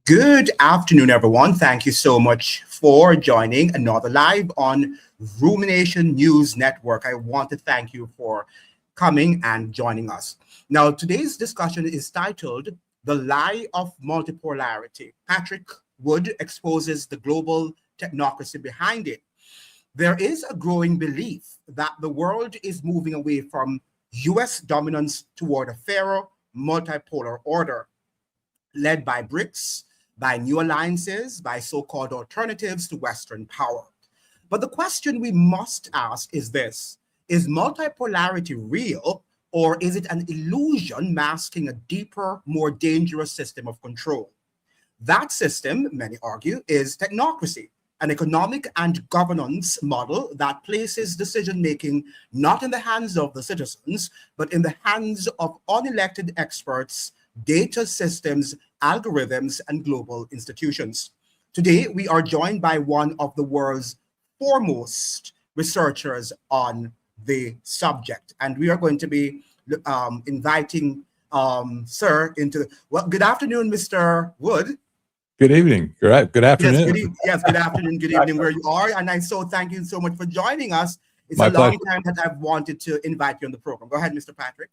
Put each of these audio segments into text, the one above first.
Good afternoon, everyone. Thank you so much for joining another live on Rumination News Network. I want to thank you for coming and joining us. Now, today's discussion is titled The Lie of Multipolarity. Patrick Wood exposes the global technocracy behind it. There is a growing belief that the world is moving away from US dominance toward a fairer multipolar order led by BRICS, by new alliances, by so-called alternatives to Western power. But the question we must ask is this: is multipolarity real, or is it an illusion masking a deeper, more dangerous system of control? That system, many argue, is technocracy, an economic and governance model that places decision-making not in the hands of the citizens, but in the hands of unelected experts, data systems, algorithms, and global institutions. Today, we are joined by one of the world's foremost researchers on the subject, and we are going to be inviting Sir into well. Good afternoon, Mr. Wood. Good evening. Good afternoon. Yes, good afternoon, good evening, where you are, and I so thank you so much for joining us. It's My a long pleasure. time that I've wanted to invite you on the program. Go ahead, Mr. Patrick.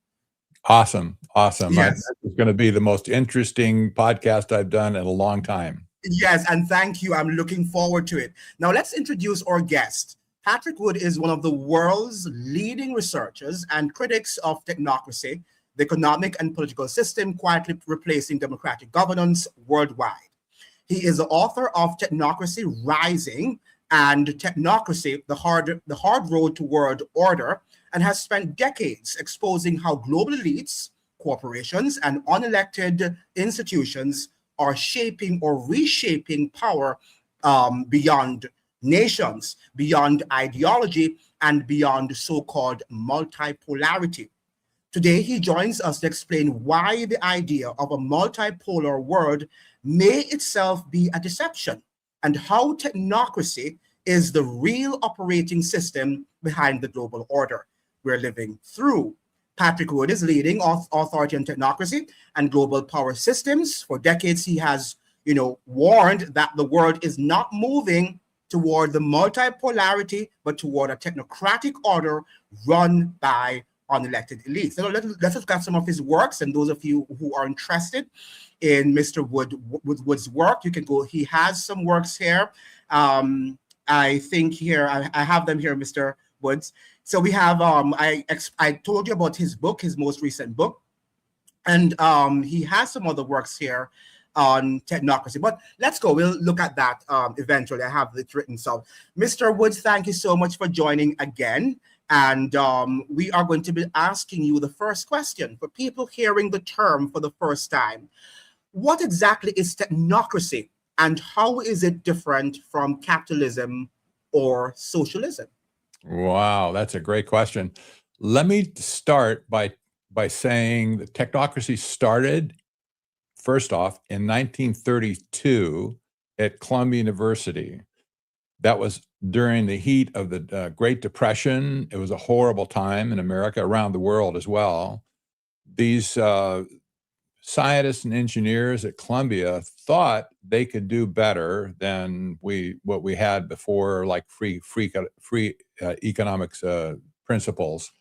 Awesome. Yes. It's going to be the most interesting podcast I've done in a long time. Yes, and thank you. I'm looking forward to it. Now, let's introduce our guest. Patrick Wood is one of the world's leading researchers and critics of technocracy, the economic and political system quietly replacing democratic governance worldwide. He is the author of Technocracy Rising and Technocracy, the hard road to world order, and has spent decades exposing how global elites, corporations, and unelected institutions are shaping or reshaping power beyond nations, beyond ideology, and beyond so-called multipolarity. Today, he joins us to explain why the idea of a multipolar world may itself be a deception, and how technocracy is the real operating system behind the global order we're living through. Patrick Wood is leading authority on technocracy and global power systems. For decades, he has, warned that the world is not moving toward the multipolarity, but toward a technocratic order run by unelected elites. So let's look at some of his works, and those of you who are interested in Mr. Wood's work, you can go. He has some works here. I think here I have them here, Mr. Woods. So we have I told you about his book, his most recent book, and he has some other works here on technocracy. But let's go. We'll look at that eventually. I have it written. So, Mr. Woods, thank you so much for joining again. And we are going to be asking you the first question for people hearing the term for the first time. What exactly is technocracy, and how is it different from capitalism or socialism? Wow, that's a great question. Let me start by saying that technocracy started, first off, in 1932 at Columbia University. That was during the heat of the Great Depression. It was a horrible time in America, around the world as well. These scientists and engineers at Columbia thought they could do better than what we had before, like free economics principles.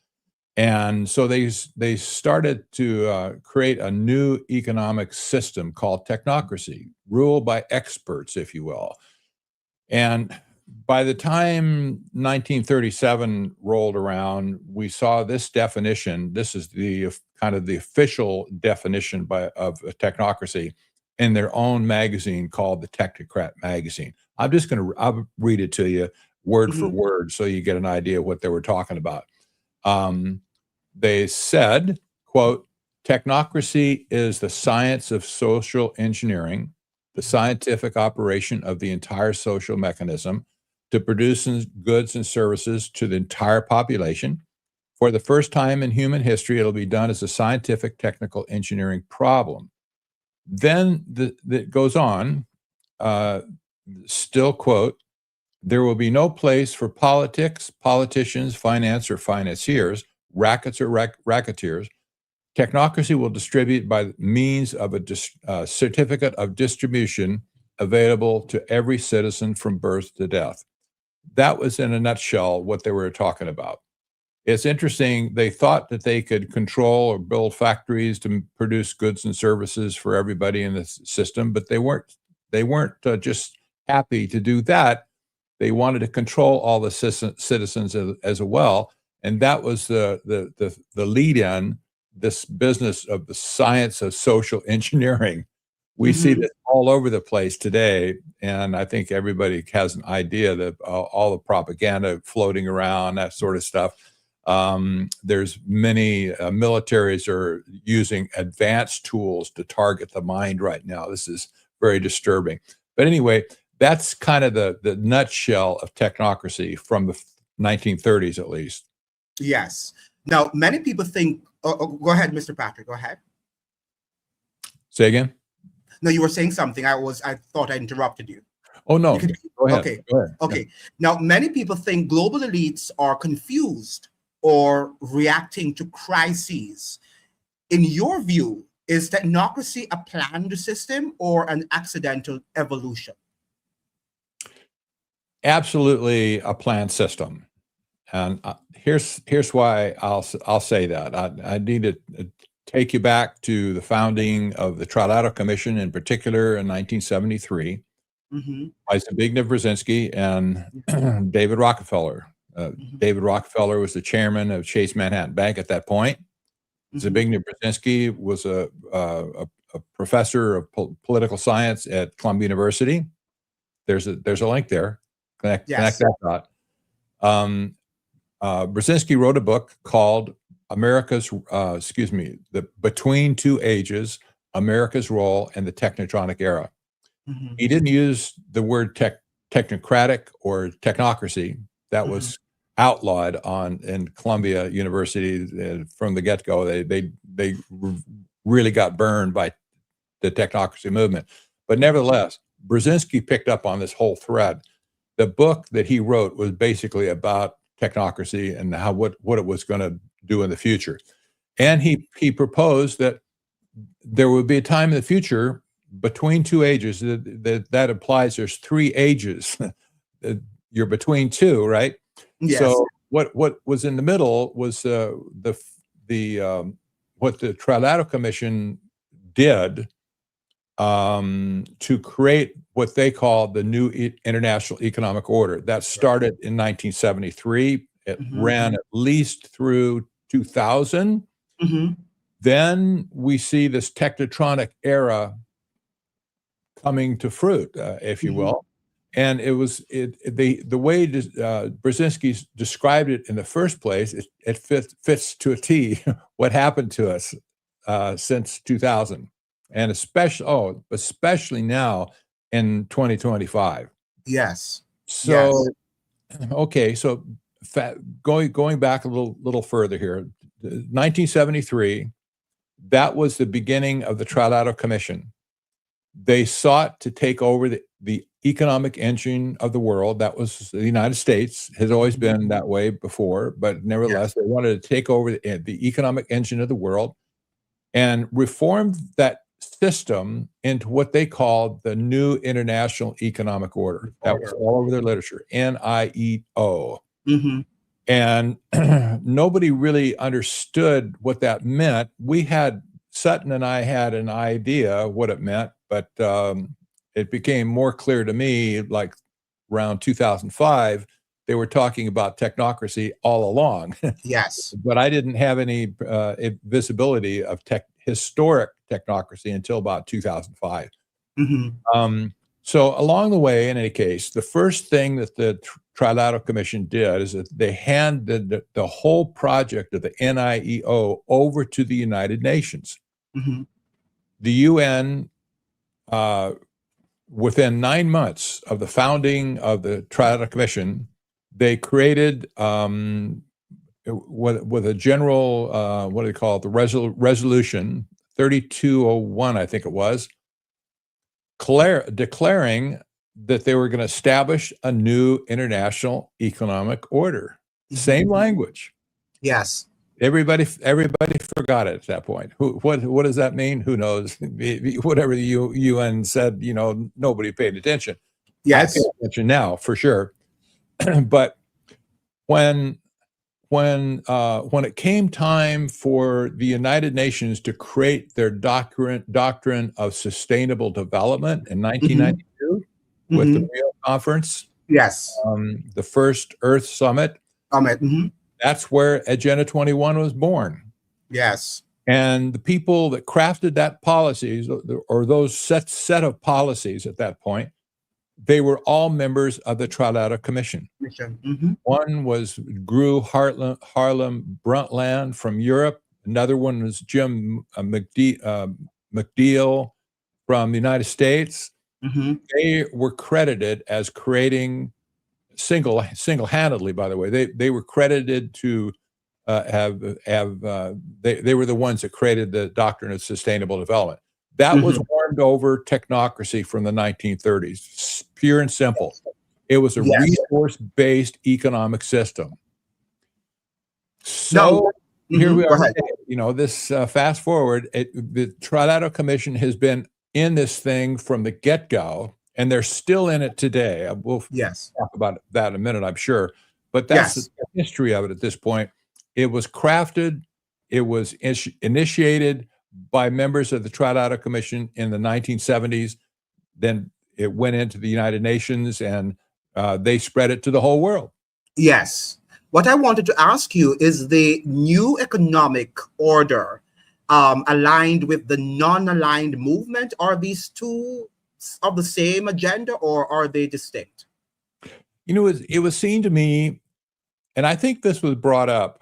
And so they started to create a new economic system called technocracy, ruled by experts, if you will. And by the time 1937 rolled around, we saw this definition. This is the kind of the official definition of technocracy in their own magazine called the Technocrat magazine. I'll read it to you word for word so you get an idea of what they were talking about. They said, quote, "Technocracy is the science of social engineering, the scientific operation of the entire social mechanism to produce goods and services to the entire population. For the first time in human history, it'll be done as a scientific technical engineering problem." Then it goes on, still quote, "There will be no place for politics, politicians, finance, or financiers, rackets or racketeers, technocracy will distribute by means of a certificate of distribution available to every citizen from birth to death. That was, in a nutshell, what they were talking about. It's interesting. They thought that they could control or build factories to produce goods and services for everybody in the system, but they weren't. They weren't just happy to do that. They wanted to control all the citizens as well, and that was the lead-in. This business of the science of social engineering. We see this all over the place today, and I think everybody has an idea that all the propaganda floating around, that sort of stuff. There's many militaries are using advanced tools to target the mind right now. This is very disturbing. But anyway, that's kind of the nutshell of technocracy from the 1930s, at least. Yes. Now, many people think, go ahead, Mr. Patrick, go ahead. Say again? No, you were saying something. I thought I interrupted you. Oh, no. Go ahead. Okay. Go ahead. Okay. Yeah. Now, many people think global elites are confused or reacting to crises. In your view, is technocracy a planned system or an accidental evolution? Absolutely a planned system. And here's why I'll say that. I need to take you back to the founding of the Trilateral Commission, in particular in 1973, by Zbigniew Brzezinski and David Rockefeller. David Rockefeller was the chairman of Chase Manhattan Bank at that point. Zbigniew Brzezinski was a professor of political science at Columbia University. There's a link there. Connect that thought. Brzezinski wrote a book called The Between Two Ages, America's Role in the Technotronic Era. He didn't use the word technocratic or technocracy. That was outlawed in Columbia University from the get-go. They really got burned by the technocracy movement. But nevertheless, Brzezinski picked up on this whole thread. The book that he wrote was basically about technocracy and what it was going to do in the future. And he proposed that there would be a time in the future between two ages that implies there's three ages. You're between two, right? Yes. So what was in the middle was what the Trilateral Commission did to create what they call the new international economic order. That started in 1973. It ran at least through 2000. Then we see this technotronic era coming to fruit, if you will. And it was the way Brzezinski described it in the first place. It fits to a T what happened to us since 2000, and especially now in 2025. Yes. So, okay. So going back a little further here, 1973, that was the beginning of the Trilateral Commission. They sought to take over the economic engine of the world. That was the United States. Has always been that way before, but nevertheless, they wanted to take over the economic engine of the world and reform that system into what they called the new international economic order. That was all over their literature, NIEO. And nobody really understood what that meant. Sutton and I had an idea what it meant, but it became more clear to me, like around 2005, they were talking about technocracy all along. Yes. But I didn't have any visibility of historic technocracy until about 2005. So along the way, in any case, the first thing that the Trilateral Commission did is that they handed the whole project of the NIEO over to the United Nations. The UN, within 9 months of the founding of the Trilateral Commission, they created with a general, what do they call it, the resolution 3201, I think it was, declaring that they were going to establish a new international economic order. Same language. Yes. Everybody forgot it at that point. What does that mean? Who knows? Whatever the UN said, nobody paid attention. Yes. I pay attention now for sure. But when it came time for the United Nations to create their doctrine of sustainable development in 1992 with the Rio Conference, yes, the first Earth Summit, that's where Agenda 21 was born. Yes. And the people that crafted that policies, or those set of policies at that point, they were all members of the Trilateral Commission. One was Gru Harlem Brundtland from Europe. Another one was Jim McDeal from the United States. They were credited as creating single-handedly, by the way. They were credited to they were the ones that created the doctrine of sustainable development. That was warmed over technocracy from the 1930s, pure and simple. It was a resource-based economic system. So here we are today. This fast forward, the Trilateral Commission has been in this thing from the get-go, and they're still in it today. We'll talk about that in a minute, I'm sure. But that's the history of it at this point. It was crafted, it was initiated by members of the Trilateral Commission in the 1970s. Then it went into the United Nations, and they spread it to the whole world. Yes. What I wanted to ask you is the new economic order aligned with the non-aligned movement? Are these two of the same agenda, or are they distinct? It was seen to me, and I think this was brought up,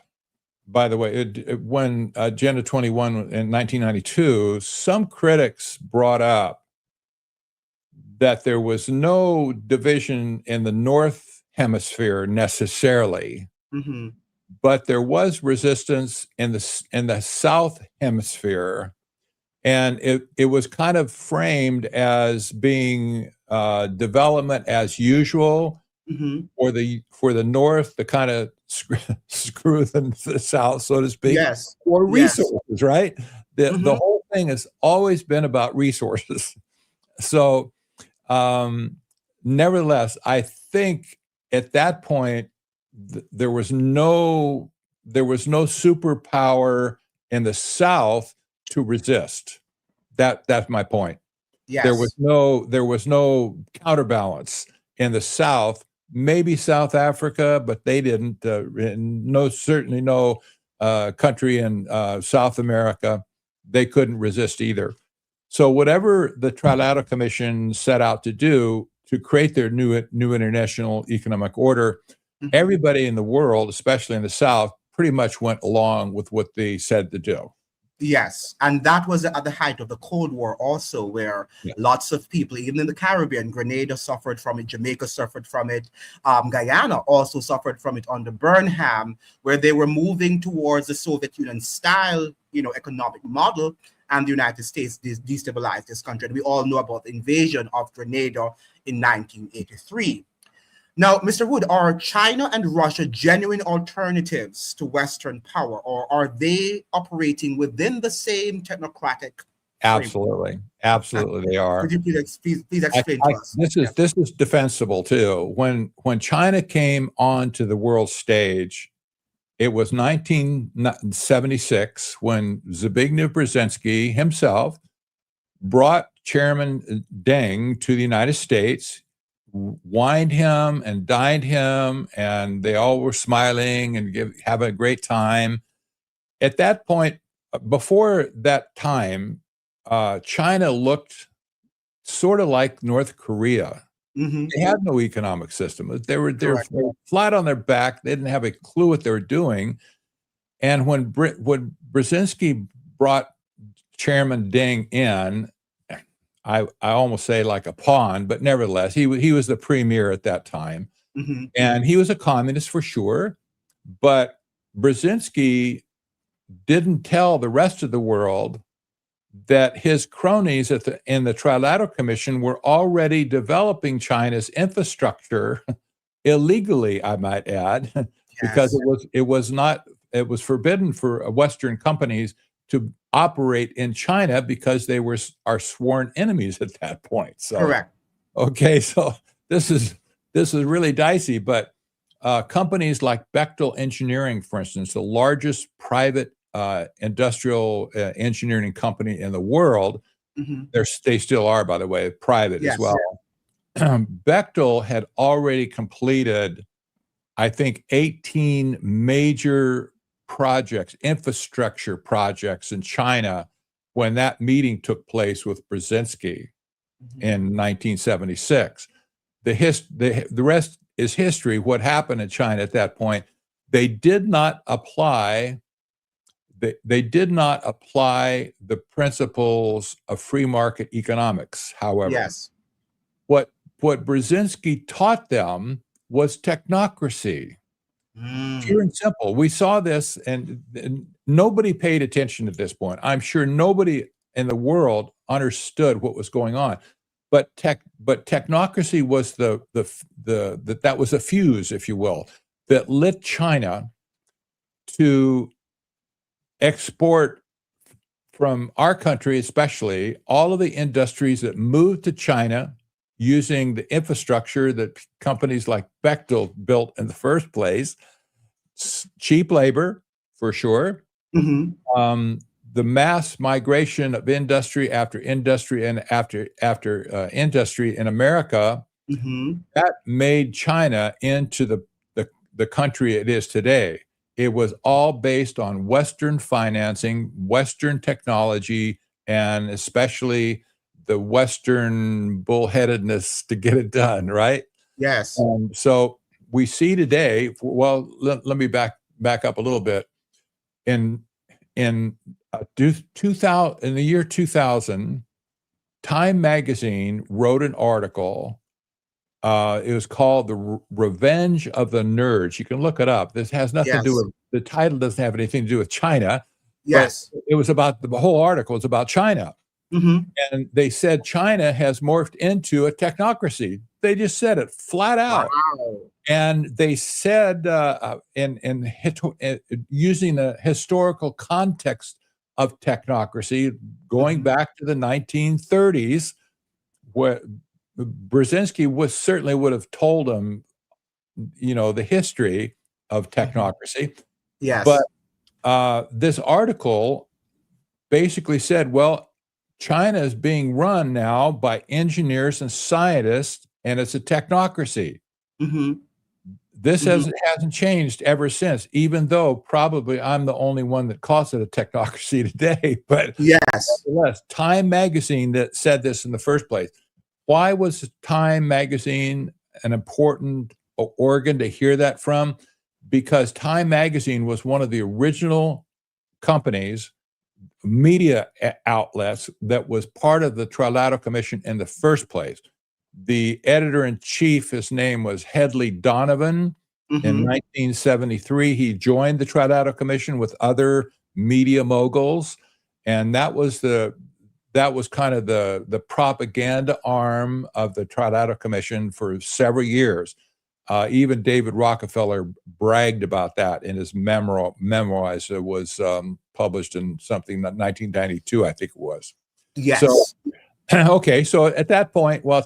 by the way, when Agenda 21 in 1992, some critics brought up that there was no division in the North Hemisphere necessarily, but there was resistance in the South Hemisphere, and it was kind of framed as being development as usual. For the North, the kind of screw the South, so to speak, or resources, right? The whole thing has always been about resources. So, nevertheless, I think at that point there was no superpower in the South to resist. That's my point. There was no counterbalance in the South. Maybe South Africa, but they didn't. Certainly no country in South America, they couldn't resist either. So whatever the Trilateral Commission set out to do to create their new international economic order, everybody in the world, especially in the South, pretty much went along with what they said to do. Yes, and that was at the height of the Cold War also, where lots of people, even in the Caribbean, Grenada suffered from it, Jamaica suffered from it, Guyana also suffered from it under Burnham, where they were moving towards the Soviet Union style, economic model, and the United States destabilized this country. And we all know about the invasion of Grenada in 1983. Now, Mr. Wood, are China and Russia genuine alternatives to Western power, or are they operating within the same technocratic framework? Absolutely, they are. Could you please explain to us? This is defensible too. When China came onto the world stage, it was 1976 when Zbigniew Brzezinski himself brought Chairman Deng to the United States, wined him and dined him, and they all were smiling and having a great time. At that point, before that time, China looked sort of like North Korea. They had no economic system. They were flat on their back. They didn't have a clue what they were doing. And when Brzezinski brought Chairman Deng in, I almost say like a pawn, but nevertheless, he was the premier at that time. And he was a communist for sure. But Brzezinski didn't tell the rest of the world that his cronies in the Trilateral Commission were already developing China's infrastructure illegally, I might add, because it was not it was forbidden for Western companies to operate in China because they were our sworn enemies at that point. So, correct. okay, so this is really dicey. But companies like Bechtel Engineering, for instance, the largest private industrial engineering company in the world, they still are, by the way, private as well. Bechtel had already completed, I think, 18 major projects, infrastructure projects in China when that meeting took place with Brzezinski in 1976. The rest is history. What happened in China at that point? They did not apply. They did not apply the principles of free market economics. However, what Brzezinski taught them was technocracy. Pure and simple. We saw this, and nobody paid attention at this point. I'm sure nobody in the world understood what was going on. But technocracy was that was a fuse, if you will, that lit China to export from our country, especially all of the industries that moved to China using the infrastructure that companies like Bechtel built in the first place. Cheap labor, for sure. The mass migration of industry after industry and after industry in America, that made China into the country it is today. It was all based on Western financing, Western technology, and especially the Western bullheadedness to get it done, right? Yes. So we see today, well, let me back up a little bit. In the year 2000, Time magazine wrote an article. It was called "The Revenge of the Nerds." You can look it up. This has nothing to do with, the title doesn't have anything to do with China. But it was about, the whole article is about China. And they said China has morphed into a technocracy. They just said it flat out. Wow. And they said, using the historical context of technocracy, going back to the 1930s, where Brzezinski certainly would have told them, the history of technocracy. But this article basically said, well, China is being run now by engineers and scientists, and it's a technocracy. This hasn't changed ever since, even though probably I'm the only one that calls it a technocracy today. But nevertheless, Time magazine that said this in the first place. Why was Time magazine an important organ to hear that from? Because Time magazine was one of the original companies, media outlets, that was part of the Trilateral Commission in the first place. The editor-in-chief, his name was Hedley Donovan. In 1973, he joined the Trilateral Commission with other media moguls, and that was kind of the propaganda arm of the Trilateral Commission for several years. Even David Rockefeller bragged about that in his memoirs. It was published in something, 1992, I think it was. So, okay, so at that point, well,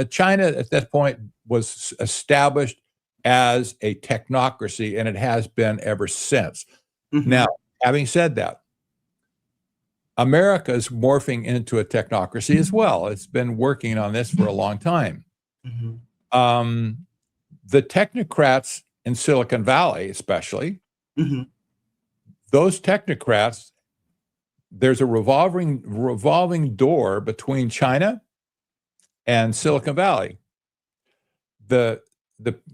China at that point was established as a technocracy, and it has been ever since. Now, having said that, America is morphing into a technocracy as well. It's been working on this for a long time. The technocrats in Silicon Valley, especially, those technocrats, there's a revolving door between China and Silicon Valley. The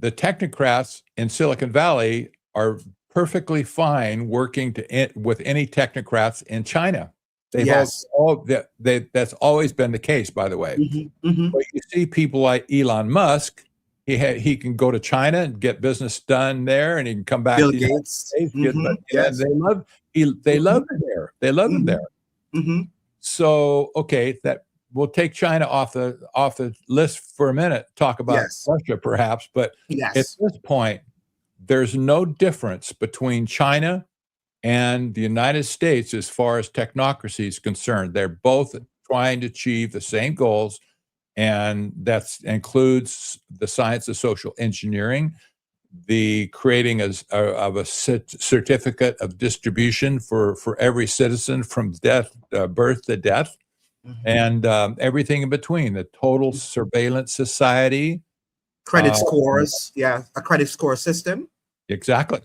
technocrats in Silicon Valley are perfectly fine working with any technocrats in China. That's always been the case, by the way. But you see people like Elon Musk. He can go to China and get business done there, and he can come back to the United States. They love him there. They love him there. So, okay, that we'll take China off the list for a minute. Talk about Russia, perhaps. But at this point, there's no difference between China and the United States as far as technocracy is concerned. They're both trying to achieve the same goals, and that includes the science of social engineering, the creating of a certificate of distribution for every citizen from birth to death, and everything in between, the total surveillance society. Credit scores, yeah, a credit score system. Exactly.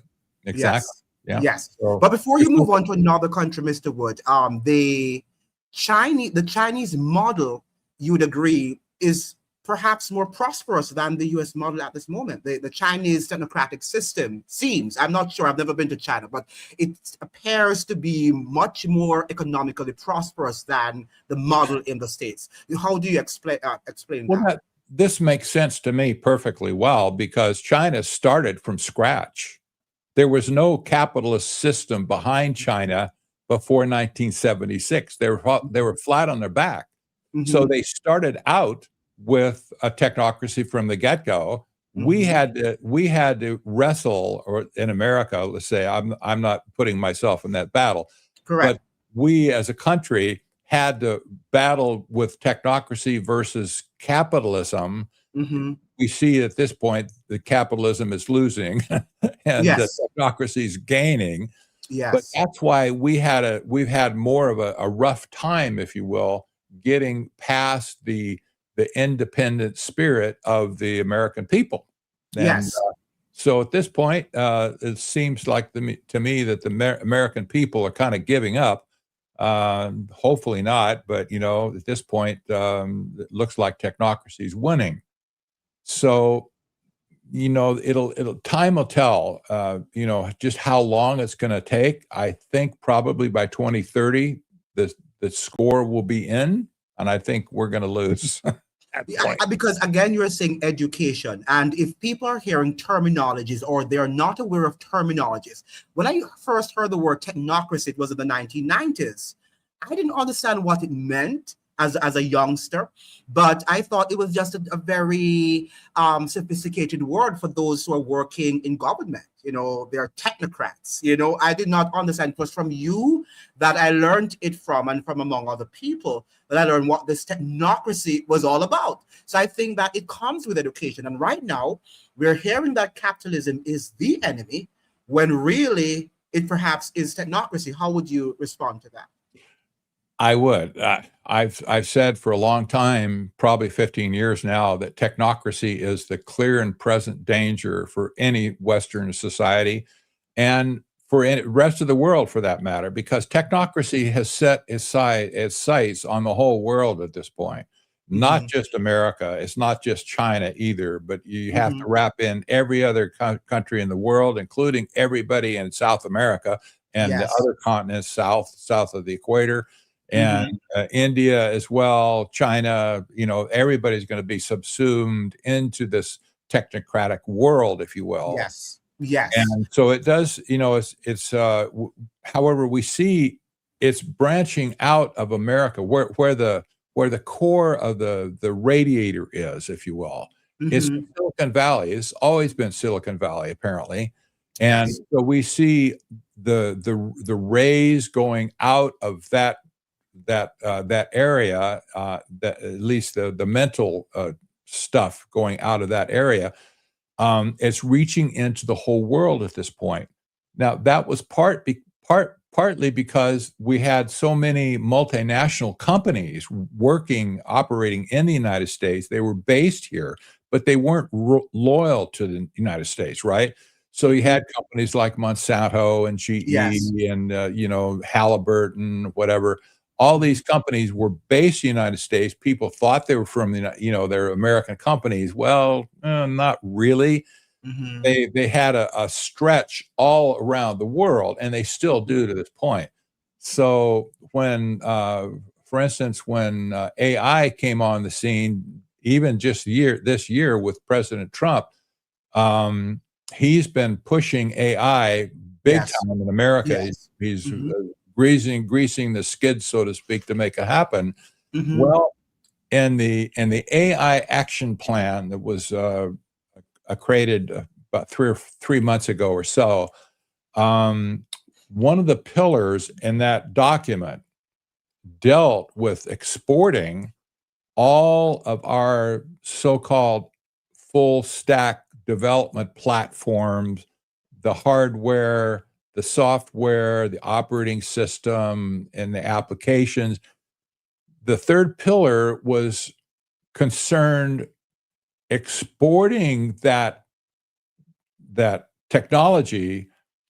Yes. Yeah. Yes. So, But before you move on to another country, Mr. Wood, the Chinese model, you would agree, is perhaps more prosperous than the US model at this moment. The Chinese technocratic system seems, I'm not sure, I've never been to China, but it appears to be much more economically prosperous than the model in the States. How do you explain that? This makes sense to me perfectly well, because China started from scratch. There was no capitalist system behind China before 1976. They were flat on their back. So they started out with a technocracy from the get-go. We had to wrestle, or in America, let's say, I'm not putting myself in that battle. Correct. But we as a country had to battle with technocracy versus capitalism. We see at this point that capitalism is losing and the technocracy is gaining. Yes. But that's why we've had more of a rough time, if you will, getting past the independent spirit of the American people. And, yes. So at this point, it seems like to me that the American people are kind of giving up. Hopefully not, but at this point, it looks like technocracy is winning. So, time will tell, just how long it's going to take. I think probably by 2030, the score will be in, and I think we're going to lose. Because again, you're saying education, and if people are hearing terminologies or they're not aware of terminologies, when I first heard the word technocracy, it was in the 1990s. I didn't understand what it meant as a youngster, but I thought it was just a very sophisticated word for those who are working in government. They're technocrats. I did not understand. It was from you that I learned it from, and from among other people that I learned what this technocracy was all about. So I think that it comes with education. And right now, we're hearing that capitalism is the enemy, when really it perhaps is technocracy. How would you respond to that? I would. I've said for a long time, probably 15 years now, that technocracy is the clear and present danger for any Western society, and for the rest of the world, for that matter, because technocracy has set its sights on the whole world at this point. Not just America. It's not just China either, but you have to wrap in every other country in the world, including everybody in South America and the other continents south of the equator. And India as well, China, everybody's going to be subsumed into this technocratic world, if you will. Yes. Yes. And so it does, however, we see it's branching out of America where the core of the radiator is, if you will. It's Silicon Valley. It's always been Silicon Valley, apparently. And so we see the rays going out of that area, that at least the mental stuff going out of that area, it's reaching into the whole world at this point. Now, that was partly because we had so many multinational companies operating in the United States. They were based here, but they weren't loyal to the United States, right? So you had companies like Monsanto and GE and Halliburton, whatever. All these companies were based in the United States. People thought they were from they're American companies. Well, not really. They had a stretch all around the world, and they still do to this point. So when, for instance, when AI came on the scene, even just this year with President Trump, he's been pushing AI big time in America. He's greasing the skids, so to speak, to make it happen. Well, in the AI action plan that was created about 3 months ago or so. One of the pillars in that document dealt with exporting all of our so-called full stack development platforms, the hardware, the software, the operating system, and the applications. The third pillar was concerned exporting that technology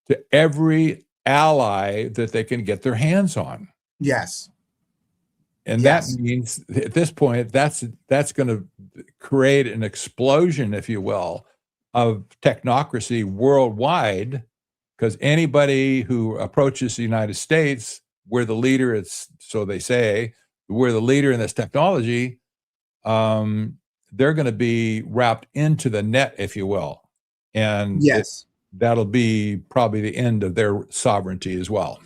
to every ally that they can get their hands on. Yes. And that means at this point, that's going to create an explosion, if you will, of technocracy worldwide, because anybody who approaches the United States, we're the leader, it's so they say, we're the leader in this technology, they're going to be wrapped into the net, if you will. And that'll be probably the end of their sovereignty as well.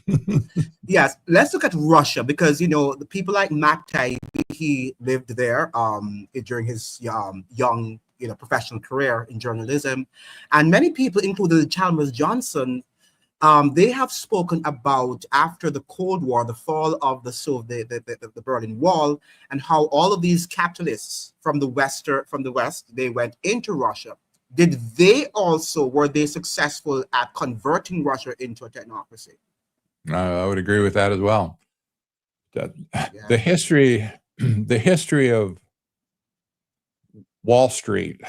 Yes, let's look at Russia, because the people like Matt Taibbi, he lived there during his young professional career in journalism, and many people, including Chalmers Johnson, they have spoken about, after the Cold War, the fall of the Berlin Wall, and how all of these capitalists from the West, they went into Russia. Were they successful at converting Russia into a technocracy? I would agree with that as well. The history of Wall Street,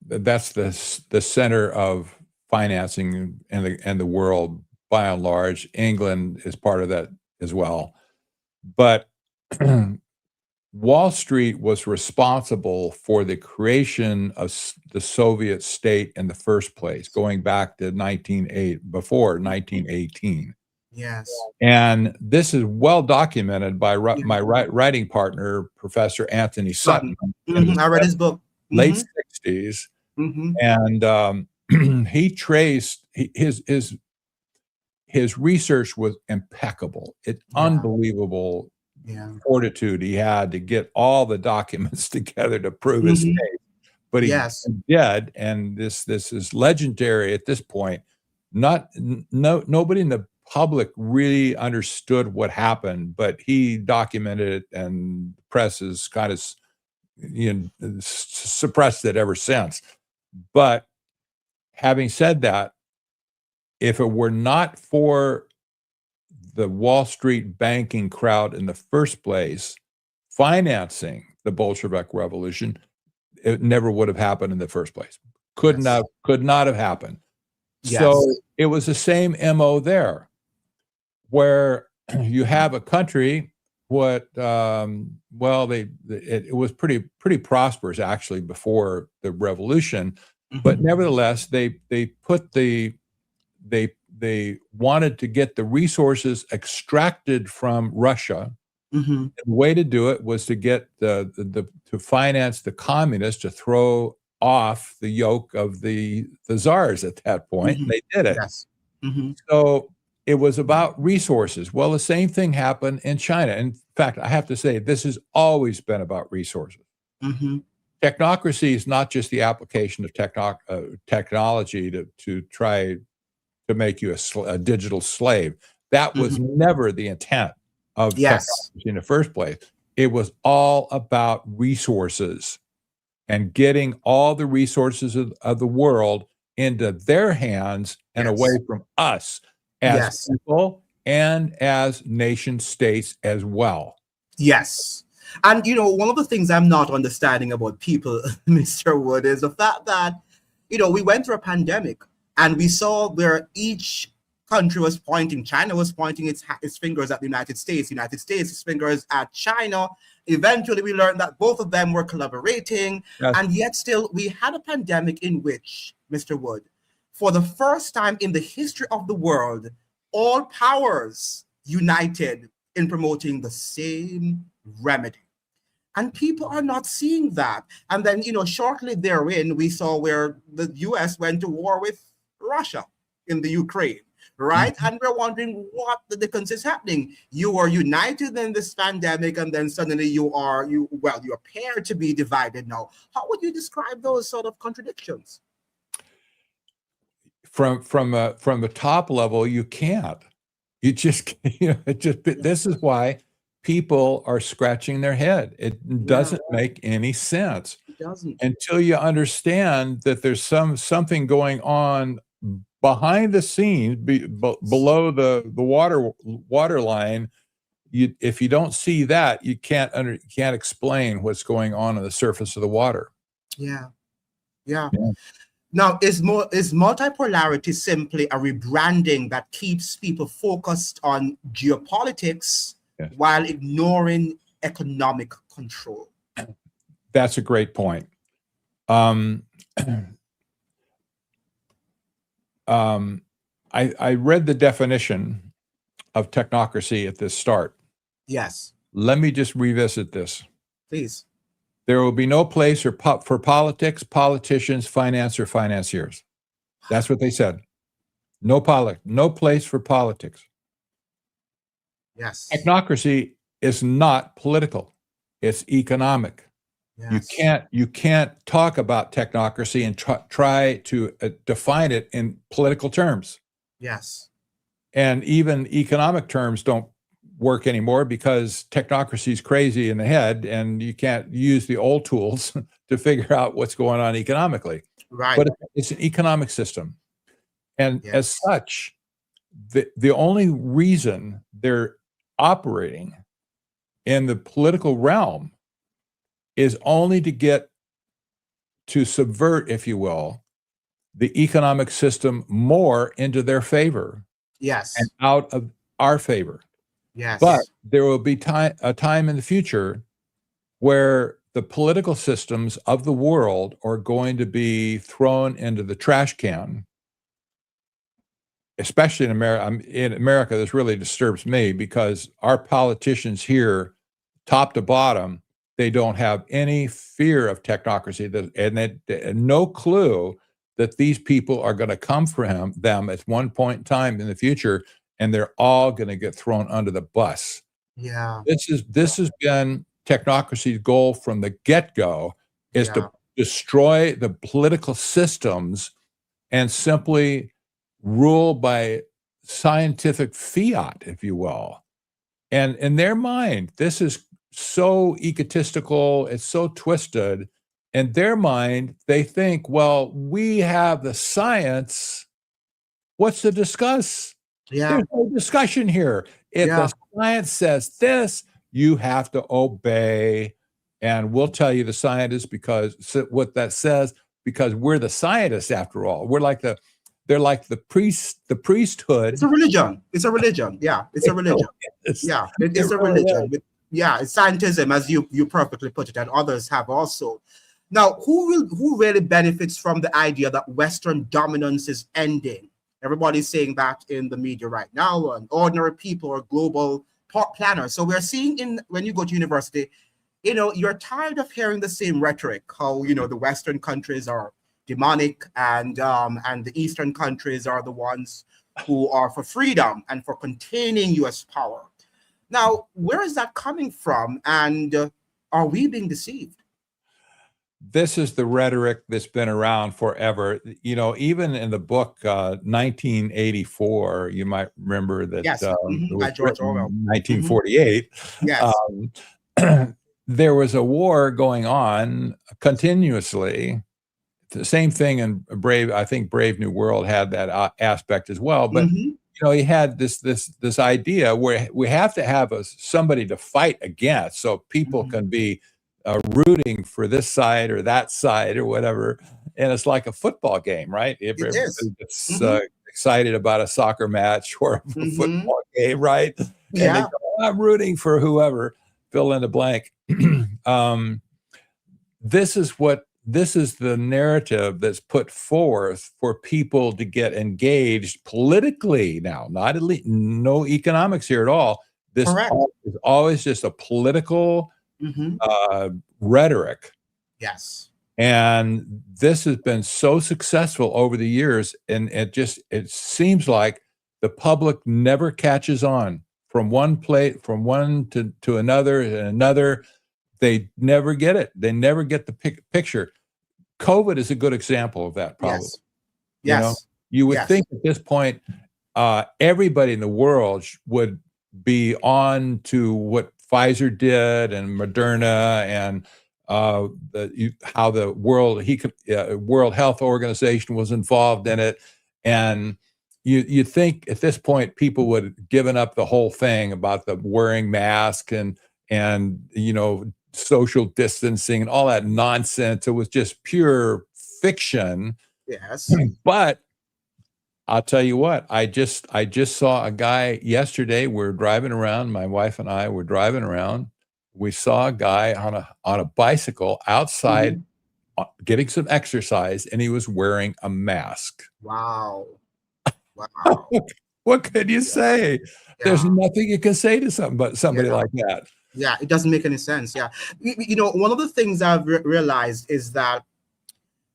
that's the center of financing in the world by and large. England is part of that as well. But Wall Street was responsible for the creation of the Soviet state in the first place, going back to before 1918. Yes. And this is well documented by my writing partner, Professor Anthony Sutton. I read his book. Late 60s. And he traced his research was impeccable. It's unbelievable fortitude he had to get all the documents together to prove his case. But he did, and this is legendary at this point. Nobody in the public really understood what happened, but he documented it, and the press has kind of suppressed it ever since. But having said that, if it were not for the Wall Street banking crowd in the first place financing the Bolshevik Revolution, it never would have happened in the first place. Could not have happened. So it was the same MO there, where you have a country it was pretty prosperous actually before the revolution, but nevertheless they wanted to get the resources extracted from Russia. The way to do it was to get to finance the communists to throw off the yoke of the czars at that point. And they did it. So it was about resources. Well, the same thing happened in China. In fact, I have to say, this has always been about resources. Technocracy is not just the application of technology to try to make you a digital slave. That was never the intent of technology in the first place. It was all about resources and getting all the resources of the world into their hands and away from us as people and as nation states as well. Yes. And, one of the things I'm not understanding about people, Mr. Wood, is the fact that, we went through a pandemic and we saw where each country was pointing. China was pointing its fingers at the United States, its fingers at China. Eventually, we learned that both of them were collaborating. And yet still, we had a pandemic in which, Mr. Wood, for the first time in the history of the world, all powers united in promoting the same remedy. And people are not seeing that. And then, shortly therein, we saw where the US went to war with Russia in the Ukraine, right? And we're wondering what the difference is happening. You are united in this pandemic, and then suddenly you appear to be divided now. How would you describe those sort of contradictions? from the top level, you can't. You just, this is why people are scratching their head. It doesn't make any sense. It doesn't. Until you understand that there's something going on behind the scenes, below the water line. If you don't see that, you can't explain what's going on the surface of the water. Yeah. Now, is multipolarity simply a rebranding that keeps people focused on geopolitics while ignoring economic control? That's a great point. I read the definition of technocracy at the start. Yes. Let me just revisit this. Please. There will be no place for politics, politicians, finance, or financiers. That's what they said. No place for politics. Yes. Technocracy is not political. It's economic. Yes. You can't talk about technocracy and try to define it in political terms. Yes. And even economic terms don't work anymore because technocracy is crazy in the head and you can't use the old tools to figure out what's going on economically. Right. But it's an economic system. And as such, the only reason they're operating in the political realm is only to get to subvert, if you will, the economic system more into their favor. Yes. And out of our favor. Yes. But there will be a time in the future where the political systems of the world are going to be thrown into the trash can, especially in America. In America, this really disturbs me because our politicians here, top to bottom, they don't have any fear of technocracy, and no clue that these people are going to come for them at one point in time in the future, and they're all going to get thrown under the bus. Yeah. This has been technocracy's goal from the get-go, is to destroy the political systems and simply rule by scientific fiat, if you will. And in their mind, this is so egotistical, it's so twisted. In their mind, they think, well, we have the science. What's to discuss? Yeah. There's no discussion here. If the science says this, you have to obey. And we'll tell you the scientists what that says, because we're the scientists after all. They're like the priesthood. It's a religion. It's a religion. Yeah. It's a religion. It's a religion. It's scientism, as you perfectly put it, and others have also. Now, who really benefits from the idea that Western dominance is ending? Everybody's saying that in the media right now, and ordinary people or global planners. So we're seeing when you go to university, you're tired of hearing the same rhetoric, how, the Western countries are demonic and the Eastern countries are the ones who are for freedom and for containing US power. Now, where is that coming from? And are we being deceived? This is the rhetoric that's been around forever. Even in the book 1984, you might remember that it was George Orwell. 1948. Yes. There was a war going on continuously. The same thing in I think Brave New World had that aspect as well. But he had this idea where we have to have somebody to fight against, so people can be rooting for this side or that side or whatever. And it's like a football game, right? Everybody gets excited about a soccer match or a football game, right? And they go, I'm rooting for whoever, fill in the blank. This is the narrative that's put forth for people to get engaged politically now, not no economics here at all. This is always just a political rhetoric. Yes. And this has been so successful over the years, and it seems like the public never catches on from one to another and another. They never get it. They never get the picture. COVID is a good example of that, probably. Yes. You would Yes. think at this point, everybody in the world would be on to what Pfizer did and Moderna and how the World Health Organization was involved in it. And you think at this point people would have given up the whole thing about the wearing mask and social distancing and all that nonsense. It was just pure fiction. Yes. But I'll tell you what, I just saw a guy yesterday. We're driving around, my wife and I were driving around. We saw a guy on a bicycle outside getting some exercise, and he was wearing a mask. Wow. Wow. What could you say? There's nothing you can say to somebody like that. Yeah, it doesn't make any sense. Yeah. One of the things I've realized is that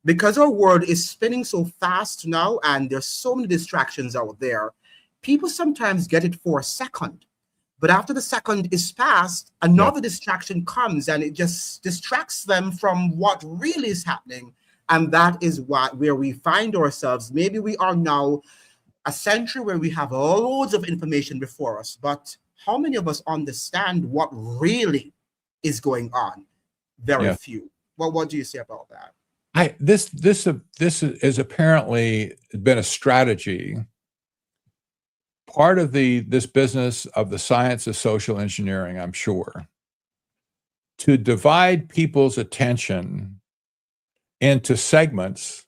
because our world is spinning so fast now and there's so many distractions out there, people sometimes get it for a second. But after the second is passed, another distraction comes and it just distracts them from what really is happening. And that is where we find ourselves. Maybe we are now a century where we have loads of information before us, but how many of us understand what really is going on? Very few. Well, what do you say about that? This is apparently been a strategy, part of this business of the science of social engineering, I'm sure, to divide people's attention into segments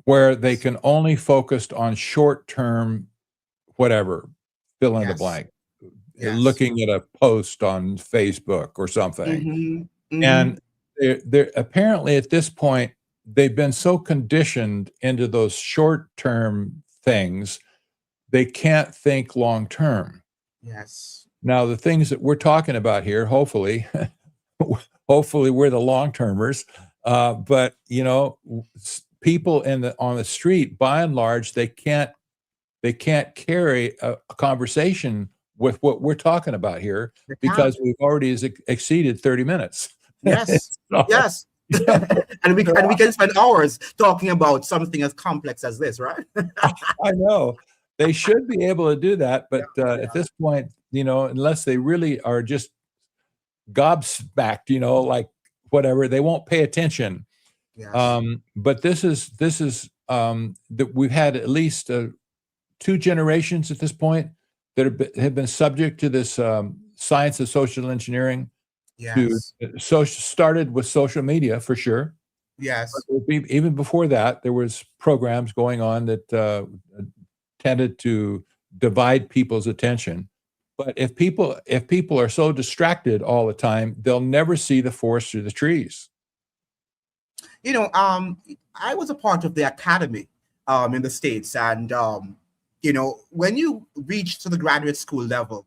where they can only focus on short-term, whatever, fill in the blank, looking at a post on Facebook or something. And they're apparently at this point, they've been so conditioned into those short-term things, they can't think long-term. Yes. Now, the things that we're talking about here, hopefully we're the long-termers, but people on the street, by and large, they can't carry a conversation with what we're talking about here because we've already exceeded 30 minutes. Yes. Yes. and we can spend hours talking about something as complex as this, right? I know. They should be able to do that, but at this point, unless they really are just gobsmacked, like whatever, they won't pay attention. Yes. But this is that we've had at least 2 generations at this point that have been subject to this science of social engineering. Yes. Started with social media for sure. Yes. But even before that, there was programs going on that tended to divide people's attention. But if people are so distracted all the time, they'll never see the forest through the trees. I was a part of the academy in the States, and when you reach to the graduate school level,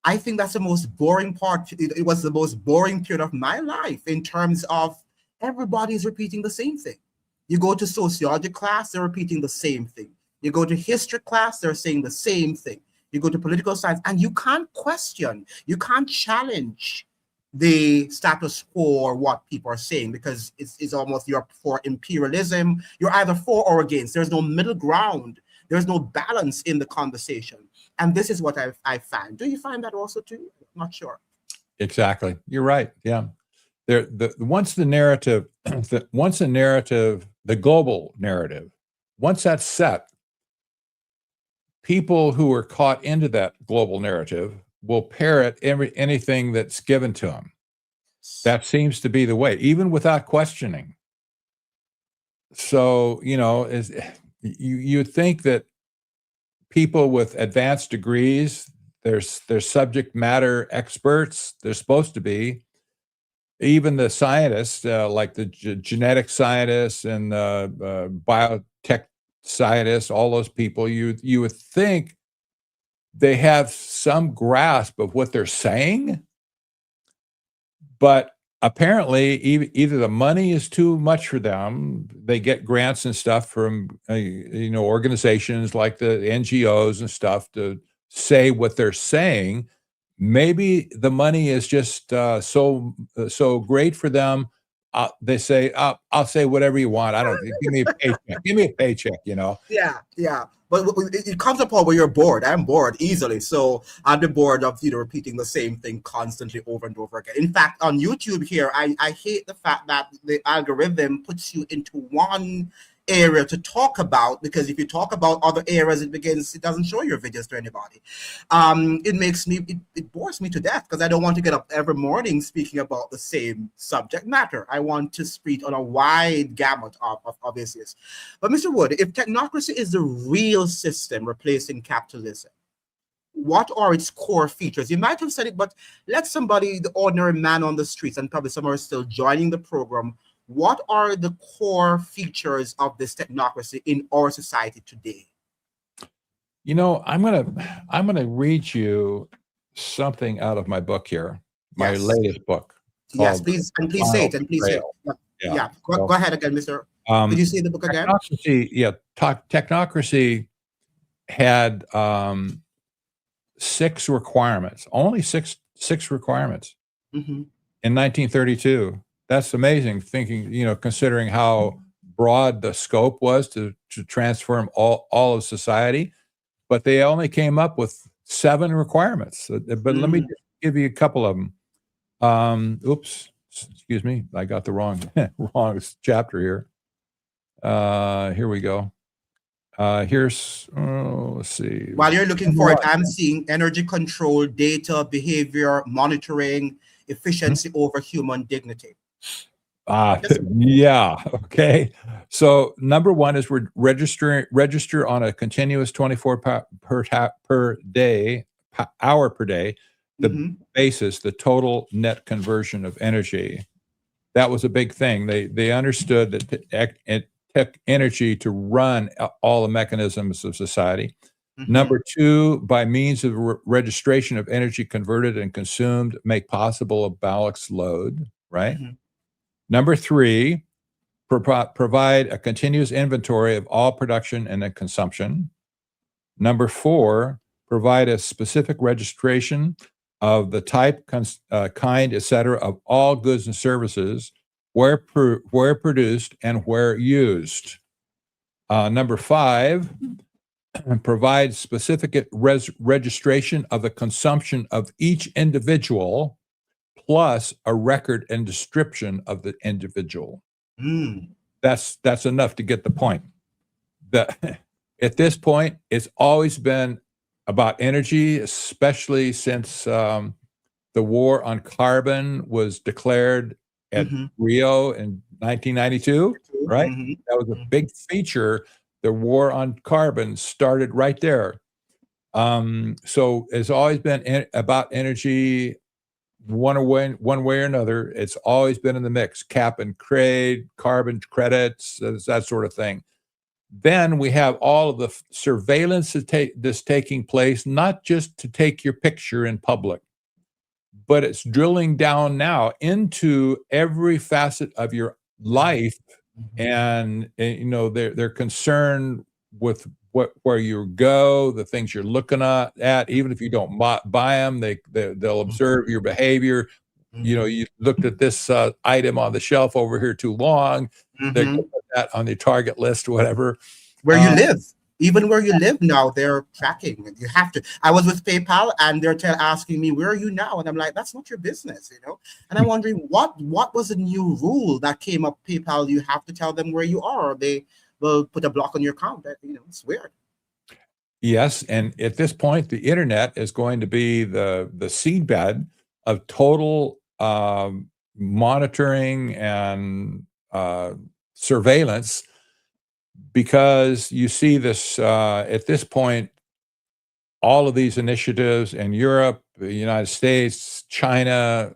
I think that's the most boring part. It was the most boring period of my life in terms of everybody's repeating the same thing. You go to sociology class, they're repeating the same thing. You go to history class, they're saying the same thing. You go to political science, and you can't question, you can't challenge the status quo or what people are saying, because it's almost you're for imperialism. You're either for or against. There's no middle ground. There's no balance in the conversation. And this is what I find. Do you find that also too? Not sure. Exactly. You're right. Yeah. Once the global narrative, once that's set, people who are caught into that global narrative will parrot anything that's given to them. That seems to be the way, even without questioning. So, you think that people with advanced degrees, they're subject matter experts. They're supposed to be. Even the scientists, like the genetic scientists and biotech scientists, all those people, you would think they have some grasp of what they're saying, but apparently either the money is too much for them. They get grants and stuff from organizations like the NGOs and stuff to say what they're saying. Maybe the money is just so great for them. they say, I'll say whatever you want. I don't give me a paycheck. Give me a paycheck, you know. Yeah, yeah. But it comes a point where you're bored. I'm bored easily. So I'm bored of repeating the same thing constantly over and over again. In fact, on YouTube here, I hate the fact that the algorithm puts you into one area to talk about, because if you talk about other areas, it doesn't show your videos to anybody. It bores me to death, because I don't want to get up every morning speaking about the same subject matter. I want to speak on a wide gamut of issues. But Mr. Wood, if technocracy is the real system replacing capitalism, what are its core features? You might have said it, but let somebody, the ordinary man on the streets, and probably some are still joining the program, what are the core features of this technocracy in our society today? You know, I'm gonna read you something out of my book here, my Yes. latest book. Yes, please, and please say it, and please say it. Yeah. Go ahead again, Mr. Did you say the book again? Technocracy had 6 requirements, only six requirements in 1932. That's amazing, thinking, considering how broad the scope was to transform all of society. But they only came up with 7 requirements. But let me just give you a couple of them. Oops, excuse me, I got the wrong chapter here. Here we go. Let's see. While you're looking for it, I'm seeing energy control, data, behavior, monitoring, efficiency over human dignity. Yeah. Okay. So number 1 is register on a continuous 24 hour per day, the basis, the total net conversion of energy. That was a big thing. They understood that it took energy to run all the mechanisms of society. Number 2, by means of registration of energy converted and consumed, make possible a balanced load, right? Number 3, provide a continuous inventory of all production and consumption. Number 4, provide a specific registration of the type, kind, etc. of all goods and services, where produced and where used. Number 5, provide specific registration of the consumption of each individual, plus a record and description of the individual. That's enough to get the point. At this point, it's always been about energy, especially since the war on carbon was declared at Rio in 1992, right? That was a big feature. The war on carbon started right there. So it's always been about energy, one way or another. It's always been in the mix. Cap and trade, carbon credits, that sort of thing. Then we have all of the surveillance that's taking place, not just to take your picture in public, but it's drilling down now into every facet of your life. And they're concerned with where you go, the things you're looking at, even if you don't buy them, they'll observe your behavior. You looked at this item on the shelf over here too long. They're going to put that on the target list or whatever. Where you live, even where you live now, they're tracking. You have to. I was with PayPal, and they're asking me, "Where are you now?" And I'm like, "That's not your business," And I'm wondering what was the new rule that came up? PayPal, you have to tell them where you are, or they will put a block on your account. It's weird. Yes, and at this point, the internet is going to be the seedbed of total monitoring and surveillance, because you see this at this point, all of these initiatives in Europe, the United States, China,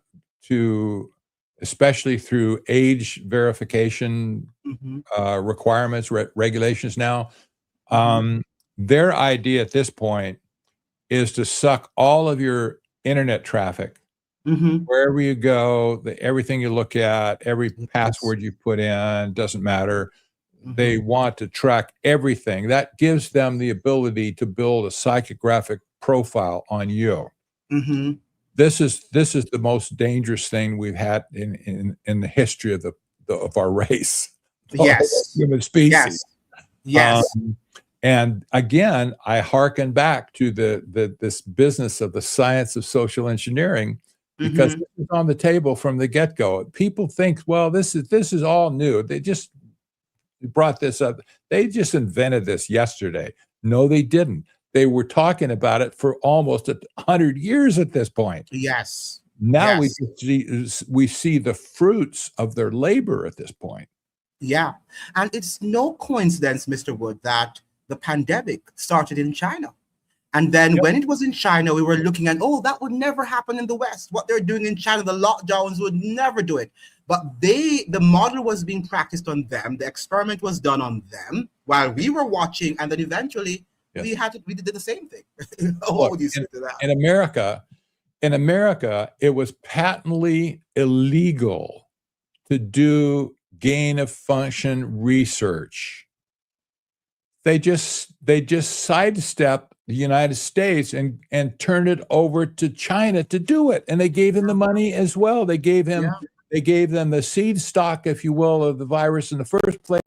especially through age verification requirements, regulations now. Their idea at this point is to suck all of your internet traffic, wherever you go, everything you look at, every password you put in, doesn't matter. They want to track everything. That gives them the ability to build a psychographic profile on you. This is the most dangerous thing we've had in the history of of our race, the whole Yes. human species. Yes. Yes. And again, I hearken back to this business of the science of social engineering, because Mm-hmm. this is on the table from the get-go. People think, well, this is all new. They just brought this up. They just invented this yesterday. No, they didn't. They were talking about it for almost 100 years at this point. Yes. Now Yes. we see the fruits of their labor at this point. Yeah. And it's no coincidence, Mr. Wood, that the pandemic started in China. And then Yep. when it was in China, we were looking at, oh, that would never happen in the West. What they're doing in China, the lockdowns would never do it. But the model was being practiced on them. The experiment was done on them while we were watching. And then eventually we did the same thing. What would you say to that? In America, it was patently illegal to do gain of function research. They just sidestepped the United States and turned it over to China to do it, and they gave him the money as well. They gave them the seed stock, if you will, of the virus in the first place.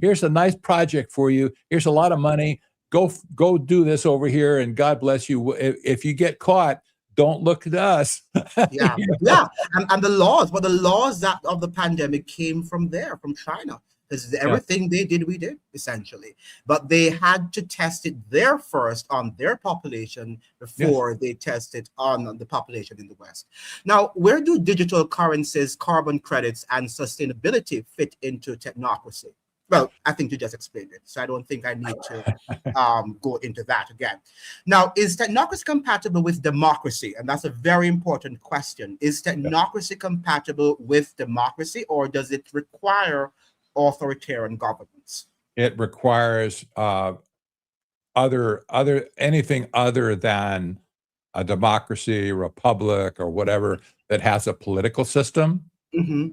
Here's a nice project for you. Here's a lot of money. Go do this over here, and God bless you. If you get caught, don't look at us. Yeah, yeah, and the laws, but the laws that of the pandemic came from there, from China. Because everything they did, we did, essentially. But they had to test it there first on their population before they tested on the population in the West. Now, where do digital currencies, carbon credits, and sustainability fit into technocracy? Well, I think you just explained it, so I don't think I need to go into that again. Now, is technocracy compatible with democracy? And that's a very important question. Is technocracy compatible with democracy, or does it require authoritarian governments? It requires anything other than a democracy, republic, or whatever that has a political system. Mm-hmm.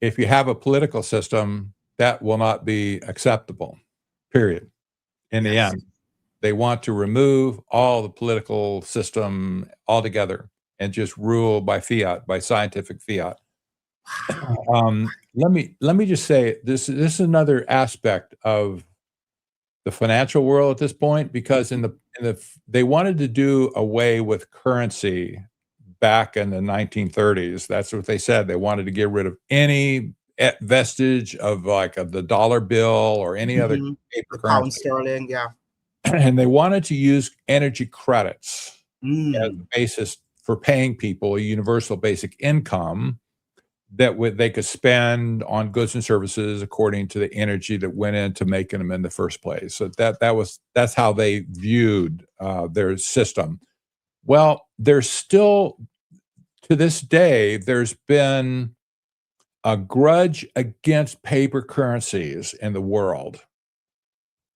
If you have a political system, that will not be acceptable, period. In the end, they want to remove all the political system altogether and just rule by fiat, by scientific fiat. Let me just say this is another aspect of the financial world at this point, because they wanted to do away with currency back in the 1930s. That's what they said. They wanted to get rid of any vestige of the dollar bill or any other paper currency. Pound sterling, yeah. And they wanted to use energy credits as Mm. the basis for paying people a universal basic income that they could spend on goods and services according to the energy that went into making them in the first place. So that's how they viewed their system. Well, there's still, to this day, there's been a grudge against paper currencies in the world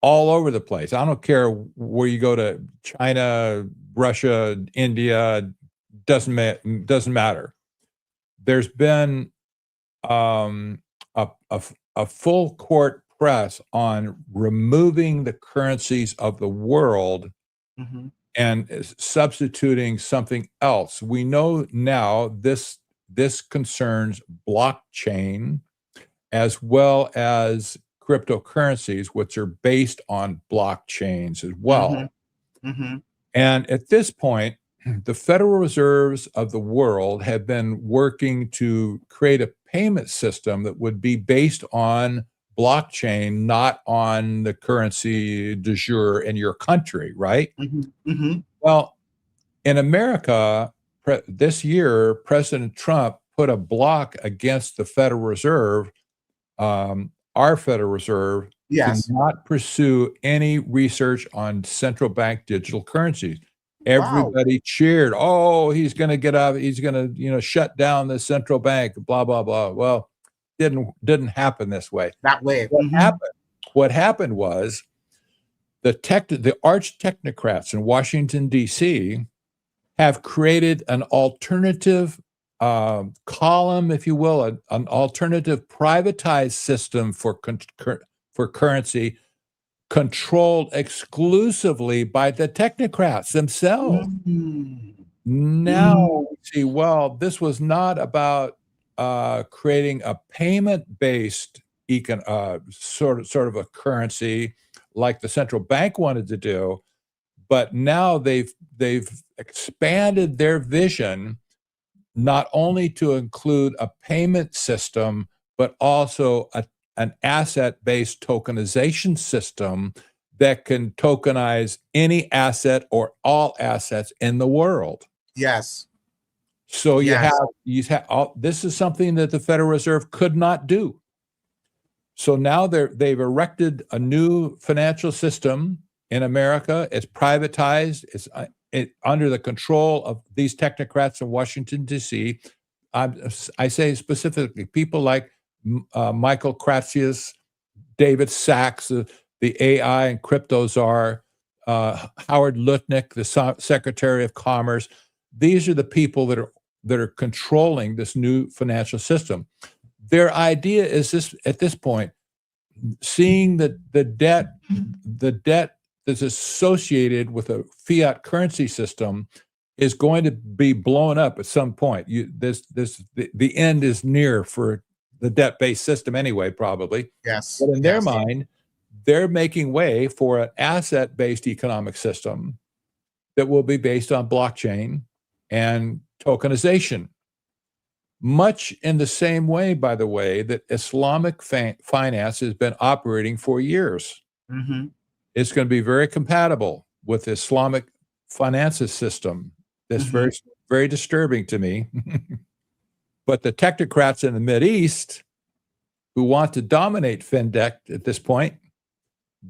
all over the place. I don't care where you go to, China, Russia, India, doesn't matter. There's been a full court press on removing the currencies of the world and substituting something else. We know now this concerns blockchain as well as cryptocurrencies, which are based on blockchains as well. And at this point, the Federal Reserves of the world have been working to create a payment system that would be based on blockchain, not on the currency du jour in your country, right? Well, in America, this year, President Trump put a block against the Federal Reserve, our Federal Reserve, to not pursue any research on central bank digital currencies. Everybody cheered. Oh, he's going to get out. He's going to, shut down the central bank. Blah blah blah. Well, didn't happen this way. That way. What happened was the arch technocrats in Washington D.C. have created an alternative column, if you will, an alternative privatized system for currency, controlled exclusively by the technocrats themselves. Now we see, well, this was not about creating a payment-based sort of a currency like the central bank wanted to do, but now they've expanded their vision not only to include a payment system, but also an asset-based tokenization system that can tokenize any asset or all assets in the world. Yes. So you have this is something that the Federal Reserve could not do. So now they've erected a new financial system in America. It's privatized. It's under the control of these technocrats in Washington, D.C. I say specifically people like Michael Kratsius, David Sachs, the AI and crypto czar, Howard Lutnick, the Secretary of Commerce. These are the people that are controlling this new financial system. Their idea is this at this point, seeing that the debt that's associated with a fiat currency system is going to be blown up at some point. The end is near for the debt-based system anyway, probably. Yes. But in their mind, they're making way for an asset-based economic system that will be based on blockchain and tokenization. Much in the same way, by the way, that Islamic finance has been operating for years. Mm-hmm. It's going to be very compatible with the Islamic finances system. That's very, very disturbing to me. But the technocrats in the Mideast who want to dominate FinTech at this point,